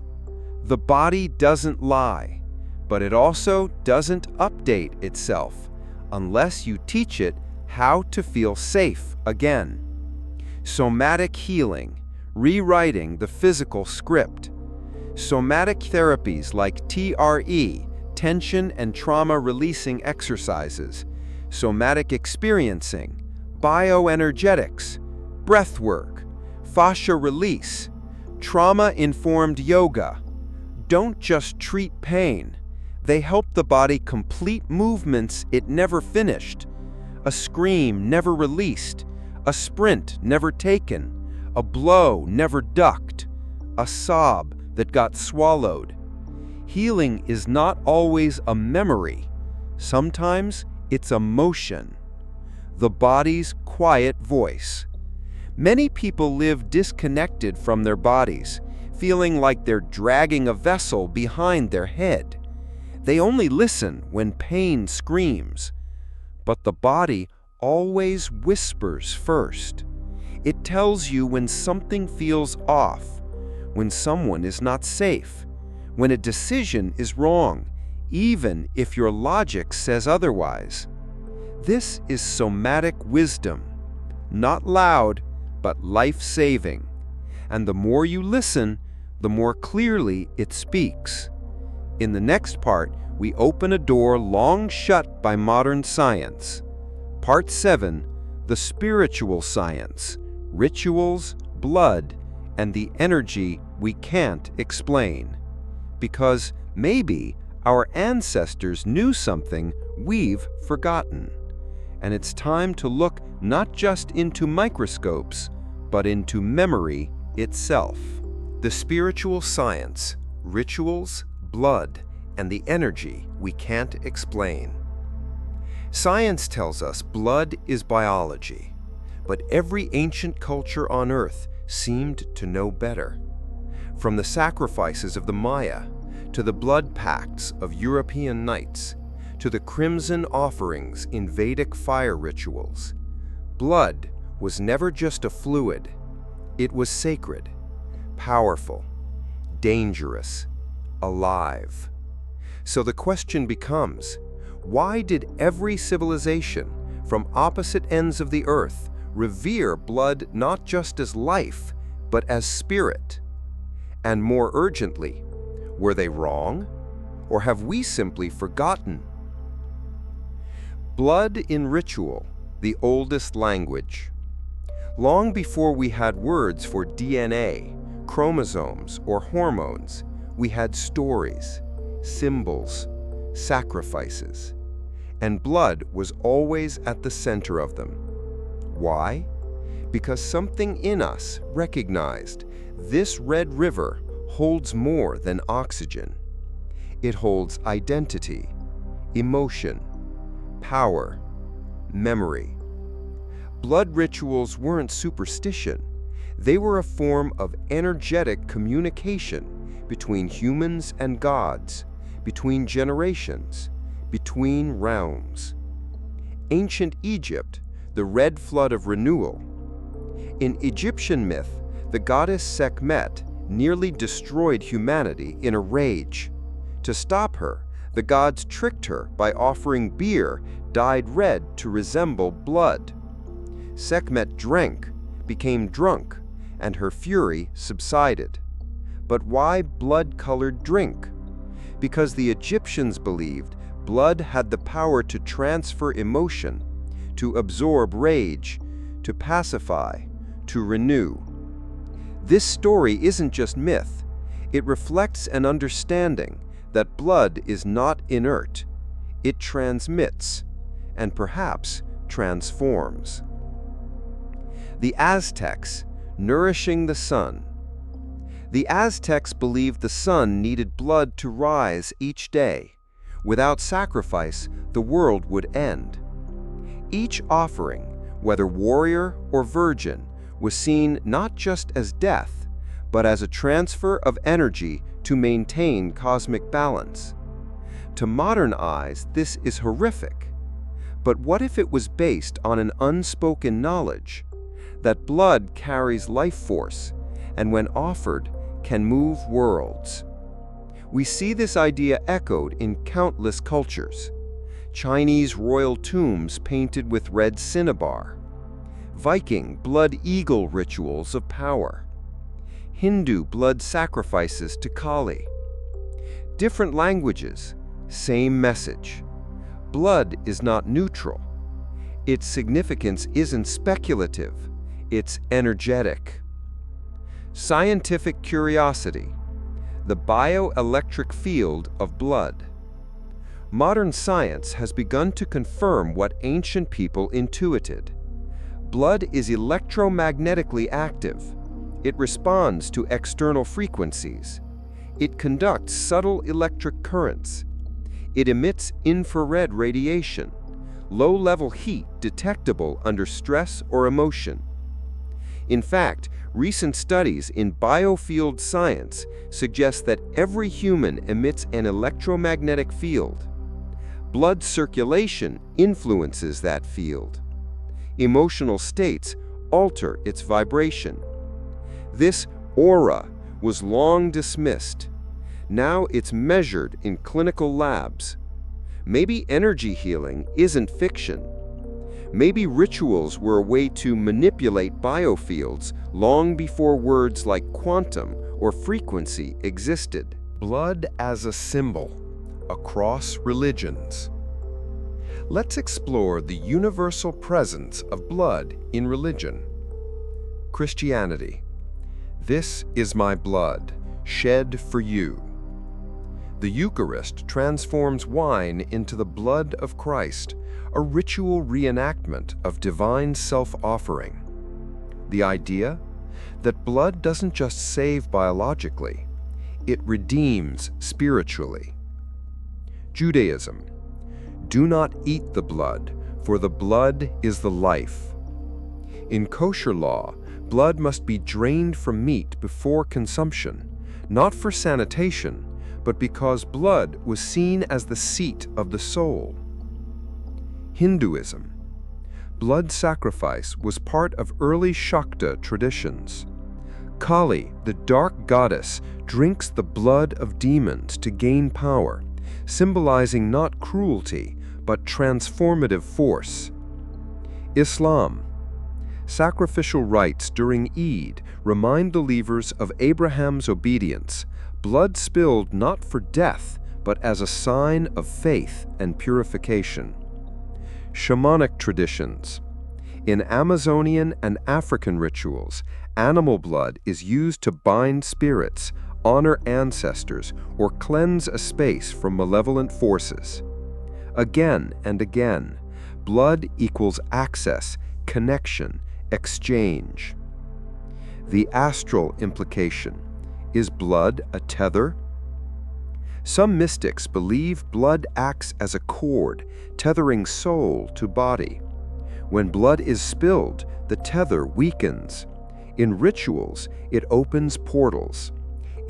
Speaker 1: The body doesn't lie, but it also doesn't update itself unless you teach it how to feel safe again. Somatic healing, rewriting the physical script. Somatic therapies like TRE, tension and trauma releasing exercises, somatic experiencing, bioenergetics, breathwork, fascia release, trauma-informed yoga. Don't just treat pain. They help the body complete movements it never finished. A scream never released, a sprint never taken, a blow never ducked, a sob that got swallowed. Healing is not always a memory. Sometimes it's a motion. The body's quiet voice. Many people live disconnected from their bodies, feeling like they're dragging a vessel behind their head. They only listen when pain screams. But the body always whispers first. It tells you when something feels off, when someone is not safe, when a decision is wrong, even if your logic says otherwise. This is somatic wisdom, not loud, but life-saving. And the more you listen, the more clearly it speaks. In the next part, we open a door long shut by modern science. Part 7, the spiritual science, rituals, blood, and the energy we can't explain. Because maybe our ancestors knew something we've forgotten. And it's time to look not just into microscopes, but into memory itself. The spiritual science, rituals, blood, and the energy we can't explain. Science tells us blood is biology, but every ancient culture on Earth seemed to know better. From the sacrifices of the Maya, to the blood pacts of European knights, to the crimson offerings in Vedic fire rituals, blood was never just a fluid. It was sacred, powerful, dangerous, alive. So the question becomes, why did every civilization from opposite ends of the earth revere blood not just as life, but as spirit? And more urgently, were they wrong? Or have we simply forgotten?
Speaker 2: Blood in ritual, the oldest language. Long before we had words for DNA, chromosomes, or hormones, we had stories, symbols, sacrifices. And blood was always at the center of them. Why? Because something in us recognized this red river holds more than oxygen. It holds identity, emotion, power, memory. Blood rituals weren't superstition. They were a form of energetic communication between humans and gods, between generations, between realms. Ancient Egypt, the red flood of renewal. In Egyptian myth, the goddess Sekhmet nearly destroyed humanity in a rage. To stop her, the gods tricked her by offering beer dyed red to resemble blood. Sekhmet drank, became drunk, and her fury subsided. But why blood-colored drink? Because the Egyptians believed blood had the power to transfer emotion, to absorb rage, to pacify, to renew. This story isn't just myth. It reflects an understanding that blood is not inert. It transmits, and perhaps transforms. The Aztecs, nourishing the sun. The Aztecs believed the sun needed blood to rise each day. Without sacrifice, the world would end. Each offering, whether warrior or virgin, was seen not just as death, but as a transfer of energy to maintain cosmic balance. To modern eyes, this is horrific. But what if it was based on an unspoken knowledge that blood carries life force, and when offered, can move worlds? We see this idea echoed in countless cultures. Chinese royal tombs painted with red cinnabar, Viking blood eagle rituals of power, Hindu blood sacrifices to Kali. Different languages, same message. Blood is not neutral. Its significance isn't speculative, it's energetic. Scientific curiosity, the bioelectric field of blood. Modern science has begun to confirm what ancient people intuited. Blood is electromagnetically active. It responds to external frequencies. It conducts subtle electric currents. It emits infrared radiation, low-level heat detectable under stress or emotion. In fact, recent studies in biofield science suggest that every human emits an electromagnetic field. Blood circulation influences that field. Emotional states alter its vibration. This aura was long dismissed. Now it's measured in clinical labs. Maybe energy healing isn't fiction. Maybe rituals were a way to manipulate biofields long before words like quantum or frequency existed. Blood as a symbol across religions. Let's explore the universal presence of blood in religion. Christianity. This is my blood, shed for you. The Eucharist transforms wine into the blood of Christ, a ritual reenactment of divine self-offering. The idea that blood doesn't just save biologically, it redeems spiritually. Judaism. Do not eat the blood, for the blood is the life. In kosher law, blood must be drained from meat before consumption, not for sanitation, but because blood was seen as the seat of the soul. Hinduism. Blood sacrifice was part of early Shakta traditions. Kali, the dark goddess, drinks the blood of demons to gain power, symbolizing not cruelty, but transformative force. Islam. Sacrificial rites during Eid remind believers of Abraham's obedience, blood spilled not for death, but as a sign of faith and purification. Shamanic traditions. In Amazonian and African rituals, animal blood is used to bind spirits, honor ancestors, or cleanse a space from malevolent forces. Again and again, blood equals access, connection, exchange. The astral implication. Is blood a tether? Some mystics believe blood acts as a cord, tethering soul to body. When blood is spilled, the tether weakens. In rituals, it opens portals.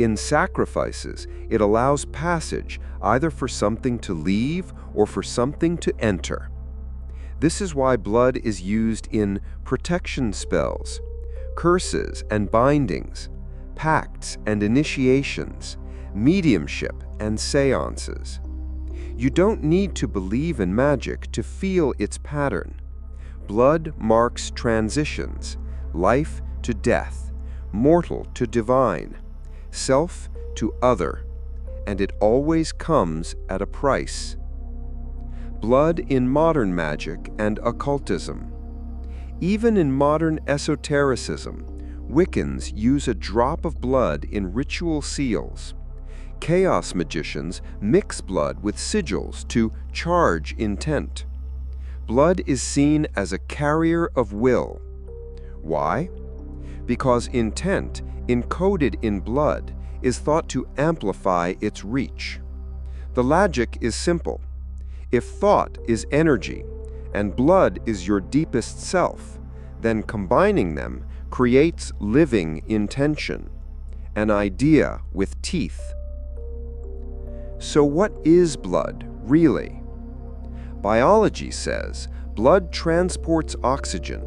Speaker 2: In sacrifices, it allows passage either for something to leave or for something to enter. This is why blood is used in protection spells, curses and bindings, pacts and initiations, mediumship and seances. You don't need to believe in magic to feel its pattern. Blood marks transitions, life to death, mortal to divine, self to other, and it always comes at a price. Blood in modern magic and occultism. Even in modern esotericism, Wiccans use a drop of blood in ritual seals. Chaos magicians mix blood with sigils to charge intent. Blood is seen as a carrier of will. Why? Because intent, encoded in blood, is thought to amplify its reach. The logic is simple. If thought is energy, and blood is your deepest self, then combining them creates living intention, an idea with teeth. So what is blood, really? Biology says blood transports oxygen,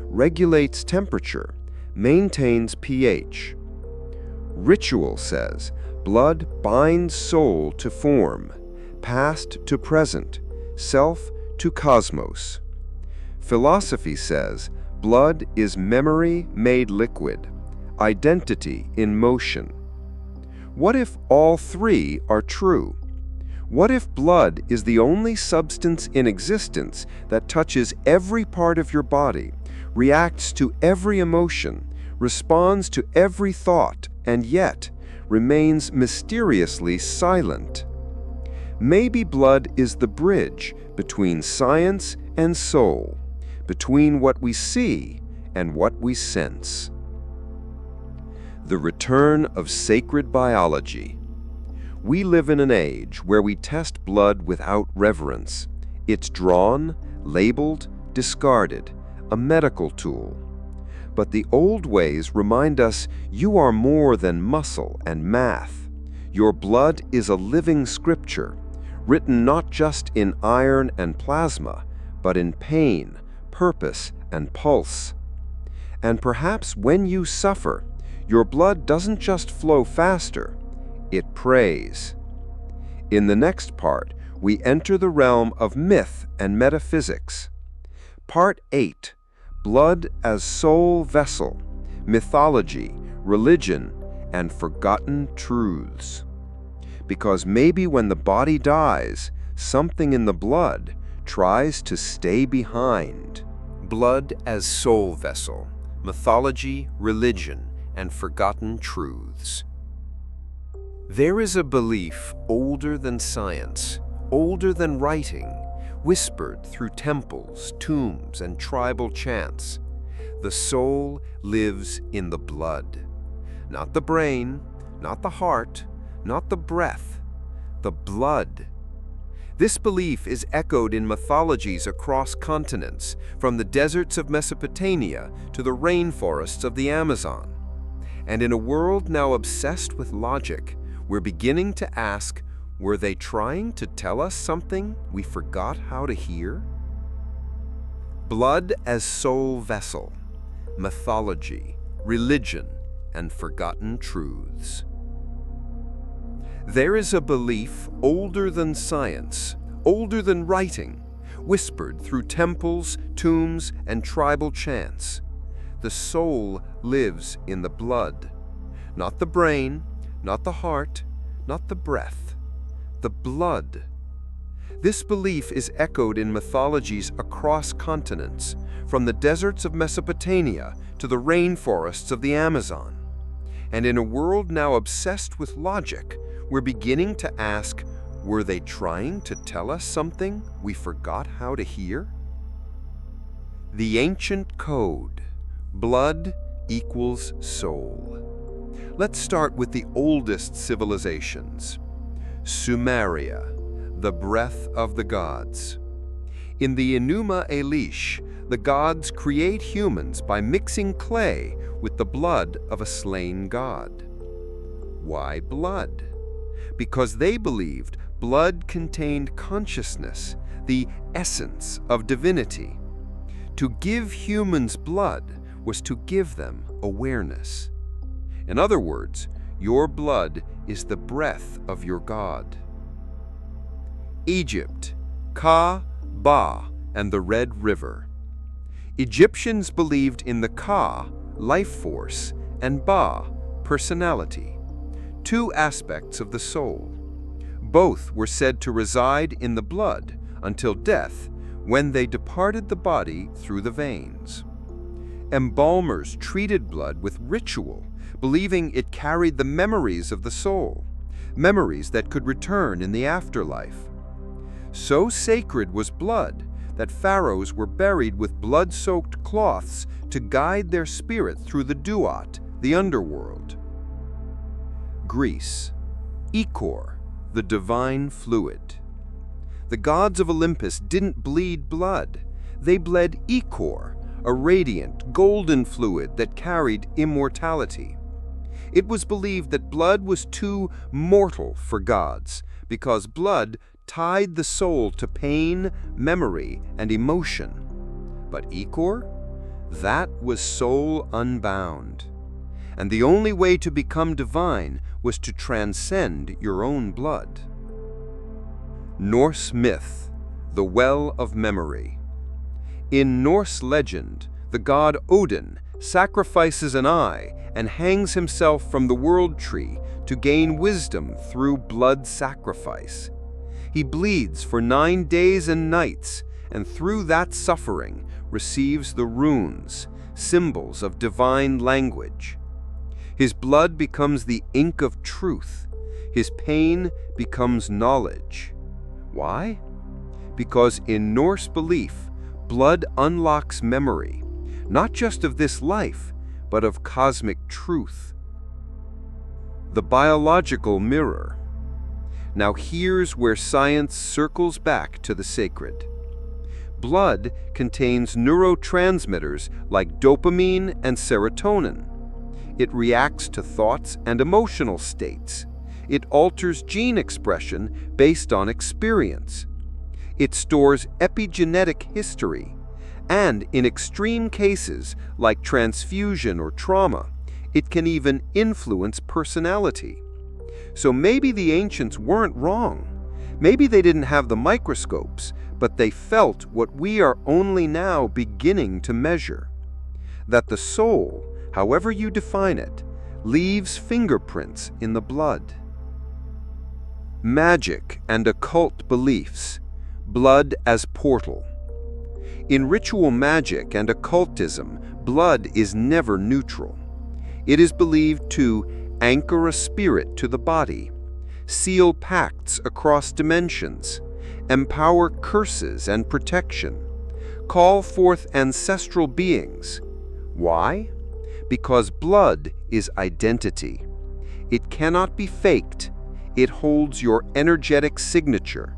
Speaker 2: regulates temperature, maintains pH. Ritual says blood binds soul to form, past to present, self to cosmos. Philosophy says blood is memory made liquid, identity in motion. What if all three are true? What if blood is the only substance in existence that touches every part of your body, reacts to every emotion, responds to every thought, and yet remains mysteriously silent? Maybe blood is the bridge between science and soul, between what we see and what we sense. The return of sacred biology. We live in an age where we test blood without reverence. It's drawn, labeled, discarded, a medical tool. But the old ways remind us you are more than muscle and math. Your blood is a living scripture, written not just in iron and plasma, but in pain, purpose, and pulse. And perhaps when you suffer, your blood doesn't just flow faster, it prays. In the next part, we enter the realm of myth and metaphysics. Part 8, Blood as Soul Vessel, Mythology, Religion, and Forgotten Truths. Because maybe when the body dies, something in the blood tries to stay behind. Blood as Soul Vessel, Mythology, Religion, and Forgotten Truths. There is a belief older than science, older than writing, whispered through temples, tombs, and tribal chants. The soul lives in the blood. Not the brain, not the heart, not the breath, the blood. This belief is echoed in mythologies across continents, from the deserts of Mesopotamia to the rainforests of the Amazon. And in a world now obsessed with logic, we're beginning to ask, were they trying to tell us something we forgot how to hear? Blood as Soul Vessel, Mythology, Religion, and Forgotten Truths. There is a belief older than science, older than writing, whispered through temples, tombs, and tribal chants. The soul lives in the blood. Not the brain, not the heart, not the breath, the blood. This belief is echoed in mythologies across continents, from the deserts of Mesopotamia to the rainforests of the Amazon. And in a world now obsessed with logic, we're beginning to ask, were they trying to tell us something we forgot how to hear? The ancient code, blood equals soul. Let's start with the oldest civilizations. Sumeria, the breath of the gods. In the Enuma Elish, the gods create humans by mixing clay with the blood of a slain god. Why blood? Because they believed blood contained consciousness, the essence of divinity. To give humans blood was to give them awareness. In other words, your blood is the breath of your god. Egypt, Ka, Ba, and the Red River. Egyptians believed in the Ka, life force, and Ba, personality, two aspects of the soul. Both were said to reside in the blood until death, when they departed the body through the veins. Embalmers treated blood with ritual, believing it carried the memories of the soul, memories that could return in the afterlife. So sacred was blood that pharaohs were buried with blood-soaked cloths to guide their spirit through the duat, the underworld. Greece, ichor, the divine fluid. The gods of Olympus didn't bleed blood. They bled ichor, a radiant, golden fluid that carried immortality. It was believed that blood was too mortal for gods, because blood tied the soul to pain, memory, and emotion. But ichor? That was soul unbound. And the only way to become divine was to transcend your own blood. Norse myth, the well of memory. In Norse legend, the god Odin sacrifices an eye and hangs himself from the world tree to gain wisdom through blood sacrifice. He bleeds for 9 days and nights, and through that suffering receives the runes, symbols of divine language. His blood becomes the ink of truth. His pain becomes knowledge. Why? Because in Norse belief, blood unlocks memory, not just of this life, but of cosmic truth. The biological mirror. Now here's where science circles back to the sacred. Blood contains neurotransmitters like dopamine and serotonin. It reacts to thoughts and emotional states. It alters gene expression based on experience. It stores epigenetic history. And in extreme cases, like transfusion or trauma, it can even influence personality. So maybe the ancients weren't wrong. Maybe they didn't have the microscopes, but they felt what we are only now beginning to measure. That the soul, however you define it, leaves fingerprints in the blood. Magic and occult beliefs. Blood as portal. In ritual magic and occultism, blood is never neutral. It is believed to anchor a spirit to the body, seal pacts across dimensions, empower curses and protection, call forth ancestral beings. Why? Because blood is identity. It cannot be faked. It holds your energetic signature.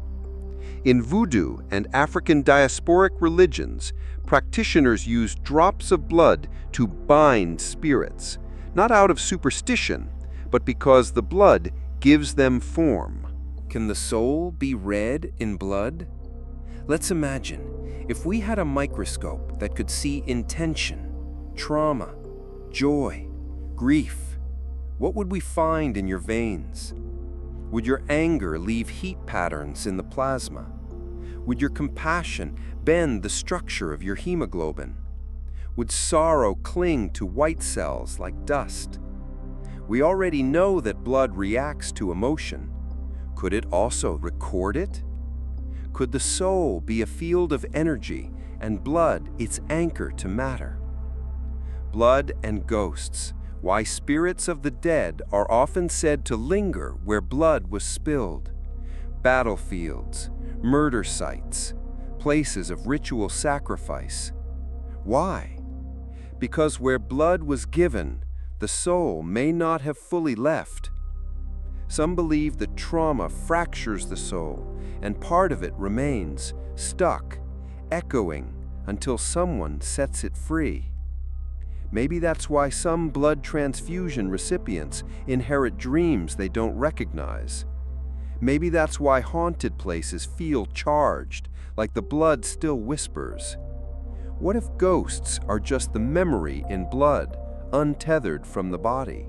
Speaker 2: In Voodoo and African diasporic religions, practitioners use drops of blood to bind spirits, not out of superstition, but because the blood gives them form. Can the soul be read in blood? Let's imagine if we had a microscope that could see intention, trauma, joy, grief. What would we find in your veins? Would your anger leave heat patterns in the plasma? Would your compassion bend the structure of your hemoglobin? Would sorrow cling to white cells like dust? We already know that blood reacts to emotion. Could it also record it?
Speaker 1: Could the soul be a field of energy and blood its anchor to matter? Blood and ghosts, why spirits of the dead are often said to linger where blood was spilled. Battlefields, murder sites, places of ritual sacrifice. Why? Because where blood was given, the soul may not have fully left. Some believe that trauma fractures the soul, and part of it remains, stuck, echoing, until someone sets it free. Maybe that's why some blood transfusion recipients inherit dreams they don't recognize. Maybe that's why haunted places feel charged, like the blood still whispers. What if ghosts are just the memory in blood, untethered from the body?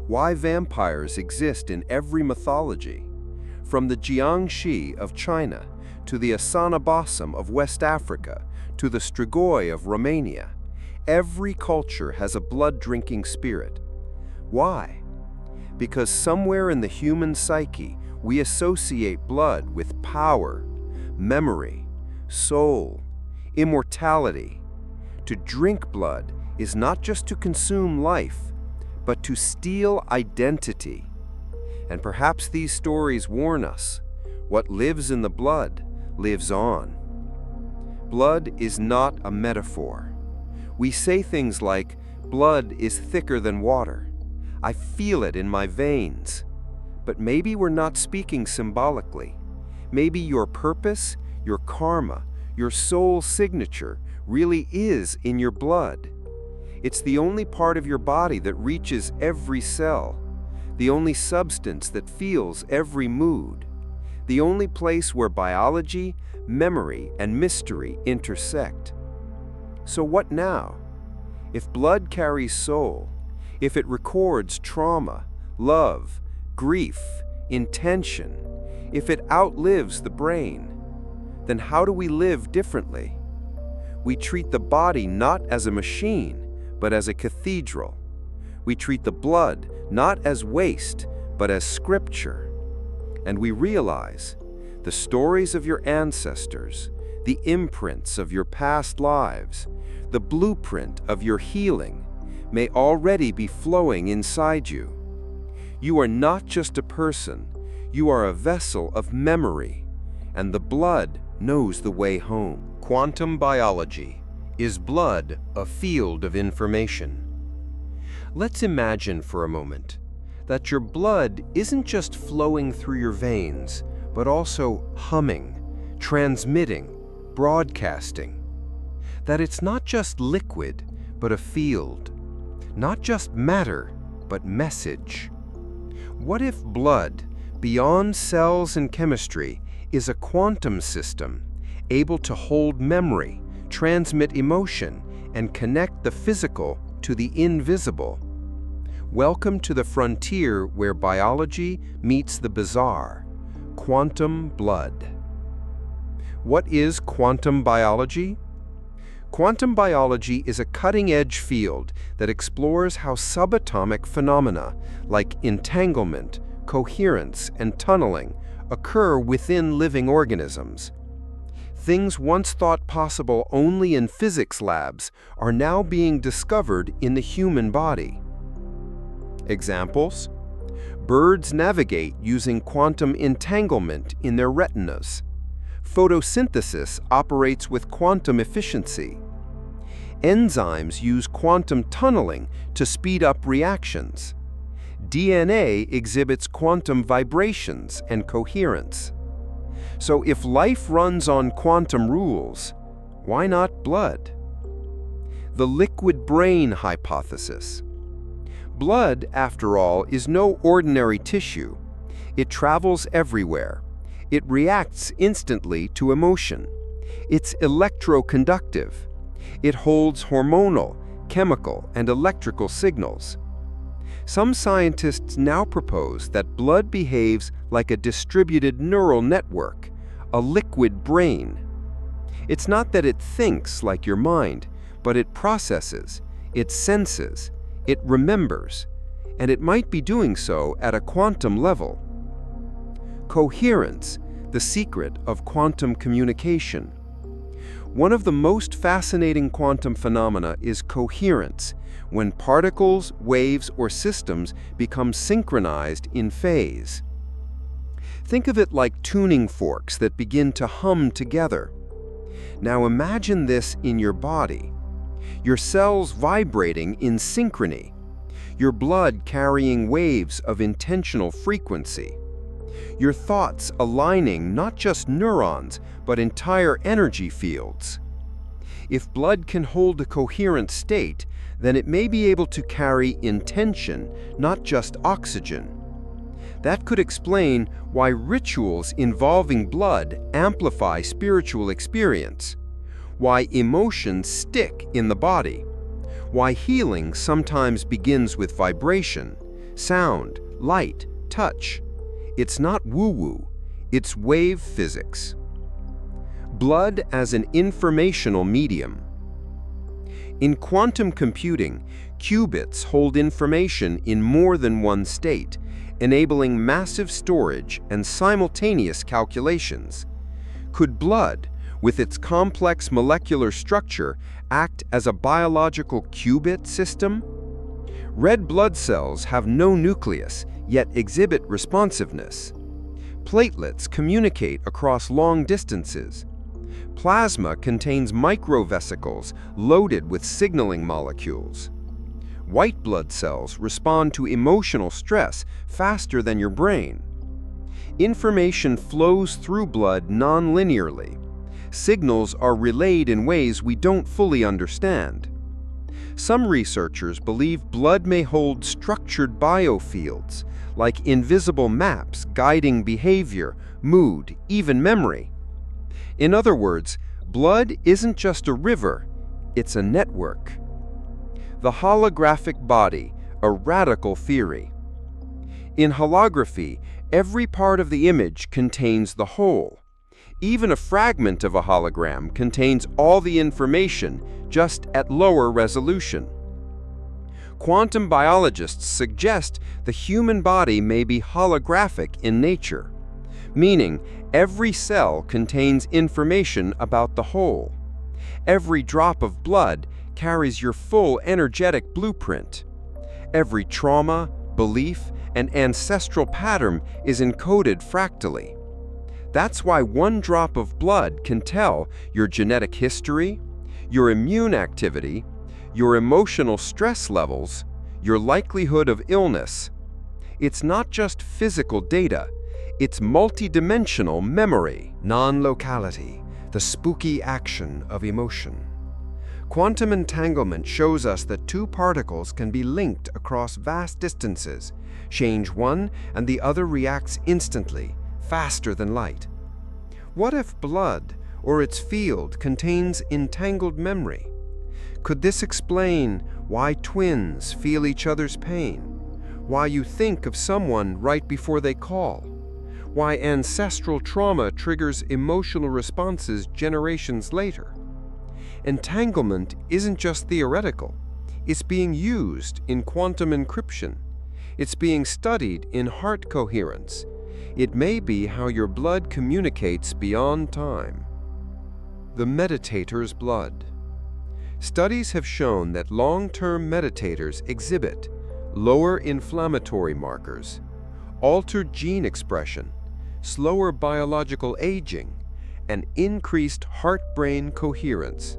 Speaker 1: Why vampires exist in every mythology, from the Jiangxi of China to the Asana Basam of West Africa to the Strigoi of Romania. Every culture has a blood-drinking spirit. Why? Because somewhere in the human psyche, we associate blood with power, memory, soul, immortality. To drink blood is not just to consume life, but to steal identity. And perhaps these stories warn us, what lives in the blood lives on. Blood is not a metaphor. We say things like, blood is thicker than water. I feel it in my veins. But maybe we're not speaking symbolically. Maybe your purpose, your karma, your soul signature really is in your blood. It's the only part of your body that reaches every cell, the only substance that feels every mood, the only place where biology, memory, and mystery intersect. So what now? If blood carries soul, if it records trauma, love, grief, intention, if it outlives the brain, then how do we live differently? We treat the body not as a machine, but as a cathedral. We treat the blood not as waste, but as scripture. And we realize the stories of your ancestors, the imprints of your past lives, the blueprint of your healing, may already be flowing inside you. You are not just a person, you are a vessel of memory, and the blood knows the way home. Quantum biology. Is blood a field of information? Let's imagine for a moment that your blood isn't just flowing through your veins, but also humming, transmitting, broadcasting. That it's not just liquid, but a field. Not just matter, but message. What if blood, beyond cells and chemistry, is a quantum system, able to hold memory, transmit emotion, and connect the physical to the invisible? Welcome to the frontier where biology meets the bizarre. Quantum blood. What is quantum biology? Quantum biology is a cutting-edge field that explores how subatomic phenomena like entanglement, coherence, and tunneling occur within living organisms. Things once thought possible only in physics labs are now being discovered in the human body. Examples: birds navigate using quantum entanglement in their retinas. Photosynthesis operates with quantum efficiency. Enzymes use quantum tunneling to speed up reactions. DNA exhibits quantum vibrations and coherence. So if life runs on quantum rules, why not blood? The liquid brain hypothesis. Blood, after all, is no ordinary tissue. It travels everywhere. It reacts instantly to emotion. It's electroconductive. It holds hormonal, chemical, and electrical signals. Some scientists now propose that blood behaves like a distributed neural network, a liquid brain. It's not that it thinks like your mind, but it processes, it senses, it remembers, and it might be doing so at a quantum level. Coherence, the secret of quantum communication. One of the most fascinating quantum phenomena is coherence, when particles, waves, or systems become synchronized in phase. Think of it like tuning forks that begin to hum together. Now imagine this in your body. Your cells vibrating in synchrony. Your blood carrying waves of intentional frequency. Your thoughts aligning not just neurons, but entire energy fields. If blood can hold a coherent state, then it may be able to carry intention, not just oxygen. That could explain why rituals involving blood amplify spiritual experience, why emotions stick in the body, why healing sometimes begins with vibration, sound, light, touch. It's not woo-woo, it's wave physics. Blood as an informational medium. In quantum computing, qubits hold information in more than one state, enabling massive storage and simultaneous calculations. Could blood, with its complex molecular structure, act as a biological qubit system? Red blood cells have no nucleus, yet exhibit responsiveness. Platelets communicate across long distances. Plasma contains microvesicles loaded with signaling molecules. White blood cells respond to emotional stress faster than your brain. Information flows through blood non-linearly. Signals are relayed in ways we don't fully understand. Some researchers believe blood may hold structured biofields, like invisible maps guiding behavior, mood, even memory. In other words, blood isn't just a river, it's a network. The holographic body, a radical theory. In holography, every part of the image contains the whole. Even a fragment of a hologram contains all the information, just at lower resolution. Quantum biologists suggest the human body may be holographic in nature, meaning every cell contains information about the whole. Every drop of blood carries your full energetic blueprint. Every trauma, belief, and ancestral pattern is encoded fractally. That's why one drop of blood can tell your genetic history, your immune activity, your emotional stress levels, your likelihood of illness. It's not just physical data, it's multidimensional memory. Non-locality, the spooky action of emotion. Quantum entanglement shows us that two particles can be linked across vast distances. Change one and the other reacts instantly, faster than light. What if blood, or its field, contains entangled memory? Could this explain why twins feel each other's pain? Why you think of someone right before they call? Why ancestral trauma triggers emotional responses generations later? Entanglement isn't just theoretical. It's being used in quantum encryption. It's being studied in heart coherence. It may be how your blood communicates beyond time. The meditator's blood. Studies have shown that long-term meditators exhibit lower inflammatory markers, altered gene expression, slower biological aging, and increased heart-brain coherence.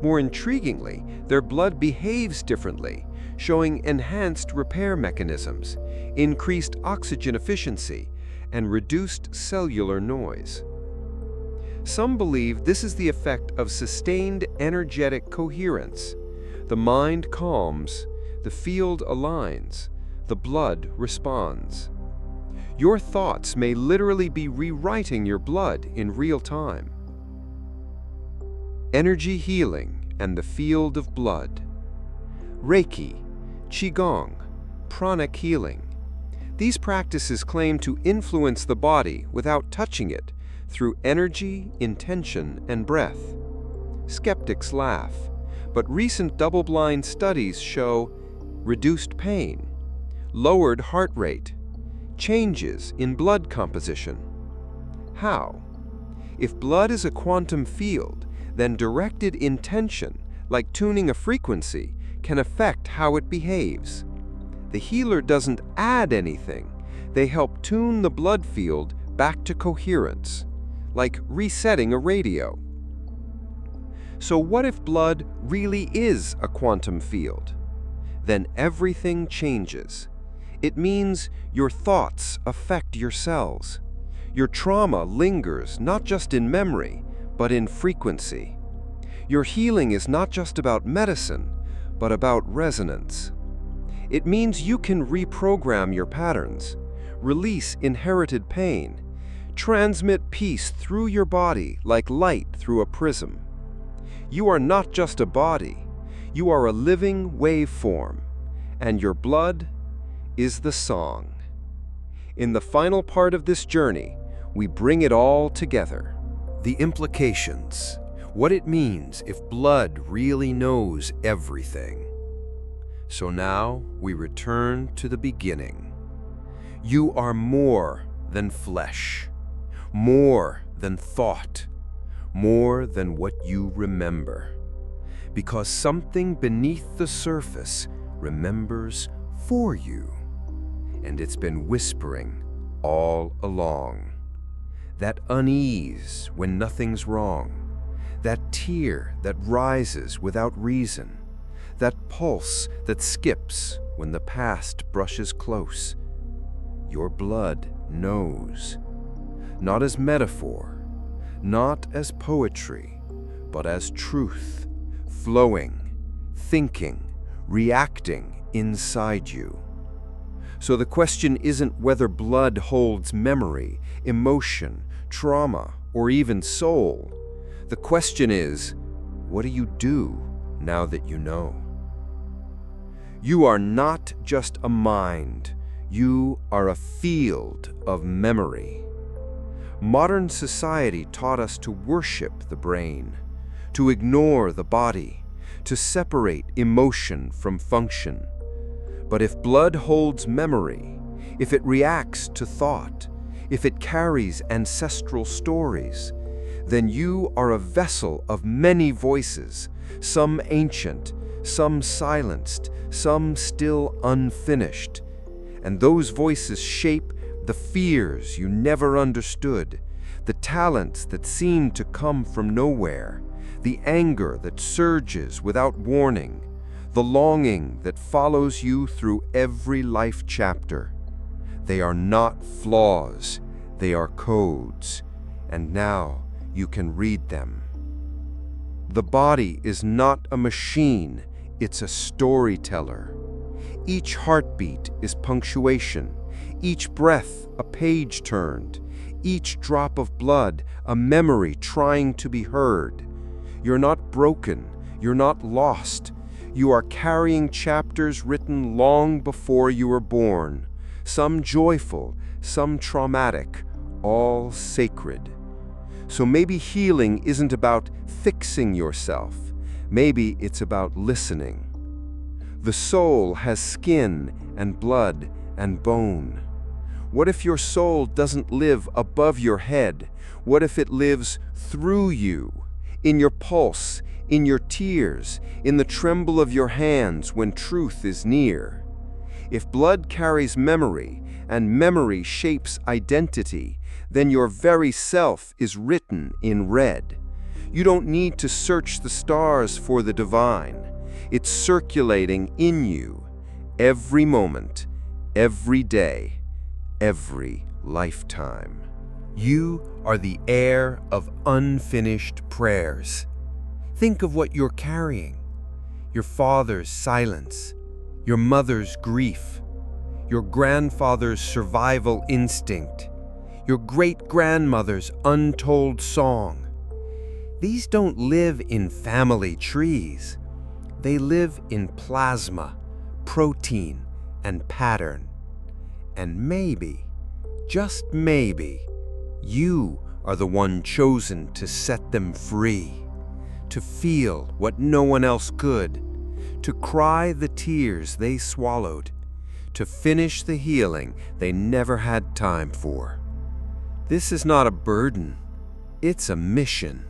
Speaker 1: More intriguingly, their blood behaves differently, showing enhanced repair mechanisms, increased oxygen efficiency, and reduced cellular noise. Some believe this is the effect of sustained energetic coherence. The mind calms, the field aligns, the blood responds. Your thoughts may literally be rewriting your blood in real time. Energy healing and the field of blood. Reiki, Qigong, pranic healing. These practices claim to influence the body without touching it through energy, intention, and breath. Skeptics laugh, but recent double-blind studies show reduced pain, lowered heart rate, changes in blood composition.
Speaker 2: How? If blood is a quantum field, then directed intention, like tuning a frequency, can affect how it behaves. The healer doesn't add anything. They help tune the blood field back to coherence, like resetting a radio. So what if blood really is a quantum field? Then everything changes. It means your thoughts affect your cells. Your trauma lingers not just in memory, but in frequency. Your healing is not just about medicine, but about resonance. It means you can reprogram your patterns, release inherited pain, transmit peace through your body like light through a prism. You are not just a body, you are a living waveform, and your blood is the song. In the final part of this journey, we bring it all together. The implications, what it means if blood really knows everything. So now we return to the beginning. You are more than flesh, more than thought, more than what you remember. Because something beneath the surface remembers for you. And it's been whispering all along. That unease when nothing's wrong, that tear that rises without reason, that pulse that skips when the past brushes close. Your blood knows, not as metaphor, not as poetry, but as truth, flowing, thinking, reacting inside you. So the question isn't whether blood holds memory, emotion, trauma, or even soul. The question is, what do you do now that you know? You are not just a mind, you are a field of memory. Modern society taught us to worship the brain, to ignore the body, to separate emotion from function. But if blood holds memory, if it reacts to thought, if it carries ancestral stories, then you are a vessel of many voices, some ancient, some silenced, some still unfinished. And those voices shape the fears you never understood, the talents that seem to come from nowhere, the anger that surges without warning, the longing that follows you through every life chapter. They are not flaws, they are codes, and now you can read them. The body is not a machine, it's a storyteller. Each heartbeat is punctuation, each breath a page turned, each drop of blood a memory trying to be heard. You're not broken, you're not lost. You are carrying chapters written long before you were born, some joyful, some traumatic, all sacred. So maybe healing isn't about fixing yourself. Maybe it's about listening. The soul has skin and blood and bone. What if your soul doesn't live above your head? What if it lives through you, in your pulse, in your tears, in the tremble of your hands when truth is near? If blood carries memory, and memory shapes identity, then your very self is written in red. You don't need to search the stars for the divine. It's circulating in you, every moment, every day, every lifetime. You are the heir of unfinished prayers. Think of what you're carrying. Your father's silence, your mother's grief, your grandfather's survival instinct, your great-grandmother's untold song. These don't live in family trees. They live in plasma, protein, and pattern. And maybe, just maybe, you are the one chosen to set them free, to feel what no one else could, to cry the tears they swallowed, to finish the healing they never had time for.
Speaker 1: This is not a burden, it's a mission.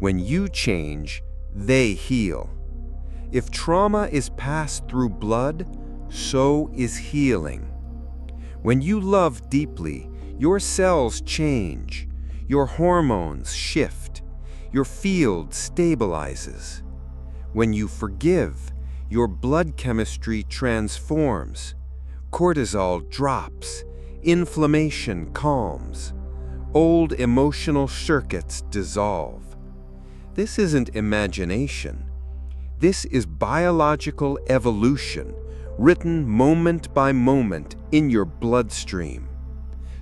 Speaker 1: When you change, they heal. If trauma is passed through blood, so is healing. When you love deeply, your cells change, your hormones shift, your field stabilizes. When you forgive, your blood chemistry transforms. Cortisol drops, inflammation calms, old emotional circuits dissolve. This isn't imagination. This is biological evolution, written moment by moment in your bloodstream.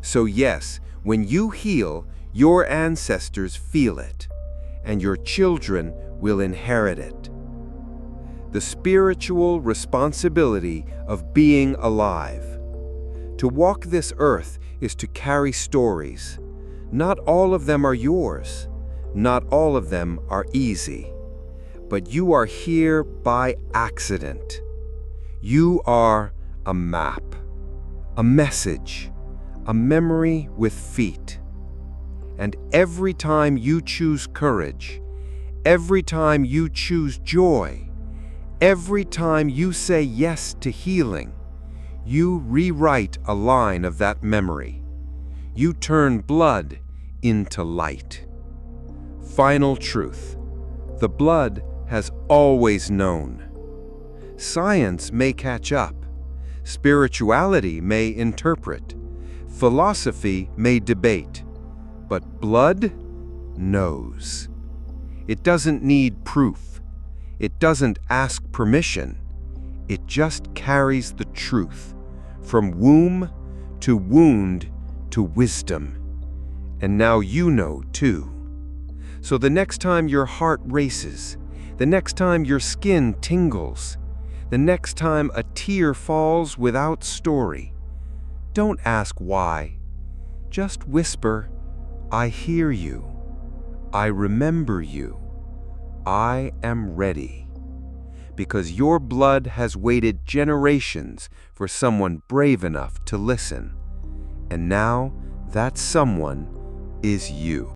Speaker 1: So yes, when you heal, your ancestors feel it, and your children will inherit it. The spiritual responsibility of being alive. To walk this earth is to carry stories. Not all of them are yours. Not all of them are easy. But you are here by accident. You are a map, a message, a memory with feet. And every time you choose courage, every time you choose joy, every time you say yes to healing, you rewrite a line of that memory. You turn blood into light. Final truth: the blood has always known. Science may catch up, spirituality may interpret, philosophy may debate, but blood knows. It doesn't need proof. It doesn't ask permission. It just carries the truth, from womb to wound to wisdom. And now you know too. So the next time your heart races, the next time your skin tingles, the next time a tear falls without story, don't ask why. Just whisper, I hear you. I remember you. I am ready. Because your blood has waited generations for someone brave enough to listen. And now that someone is you.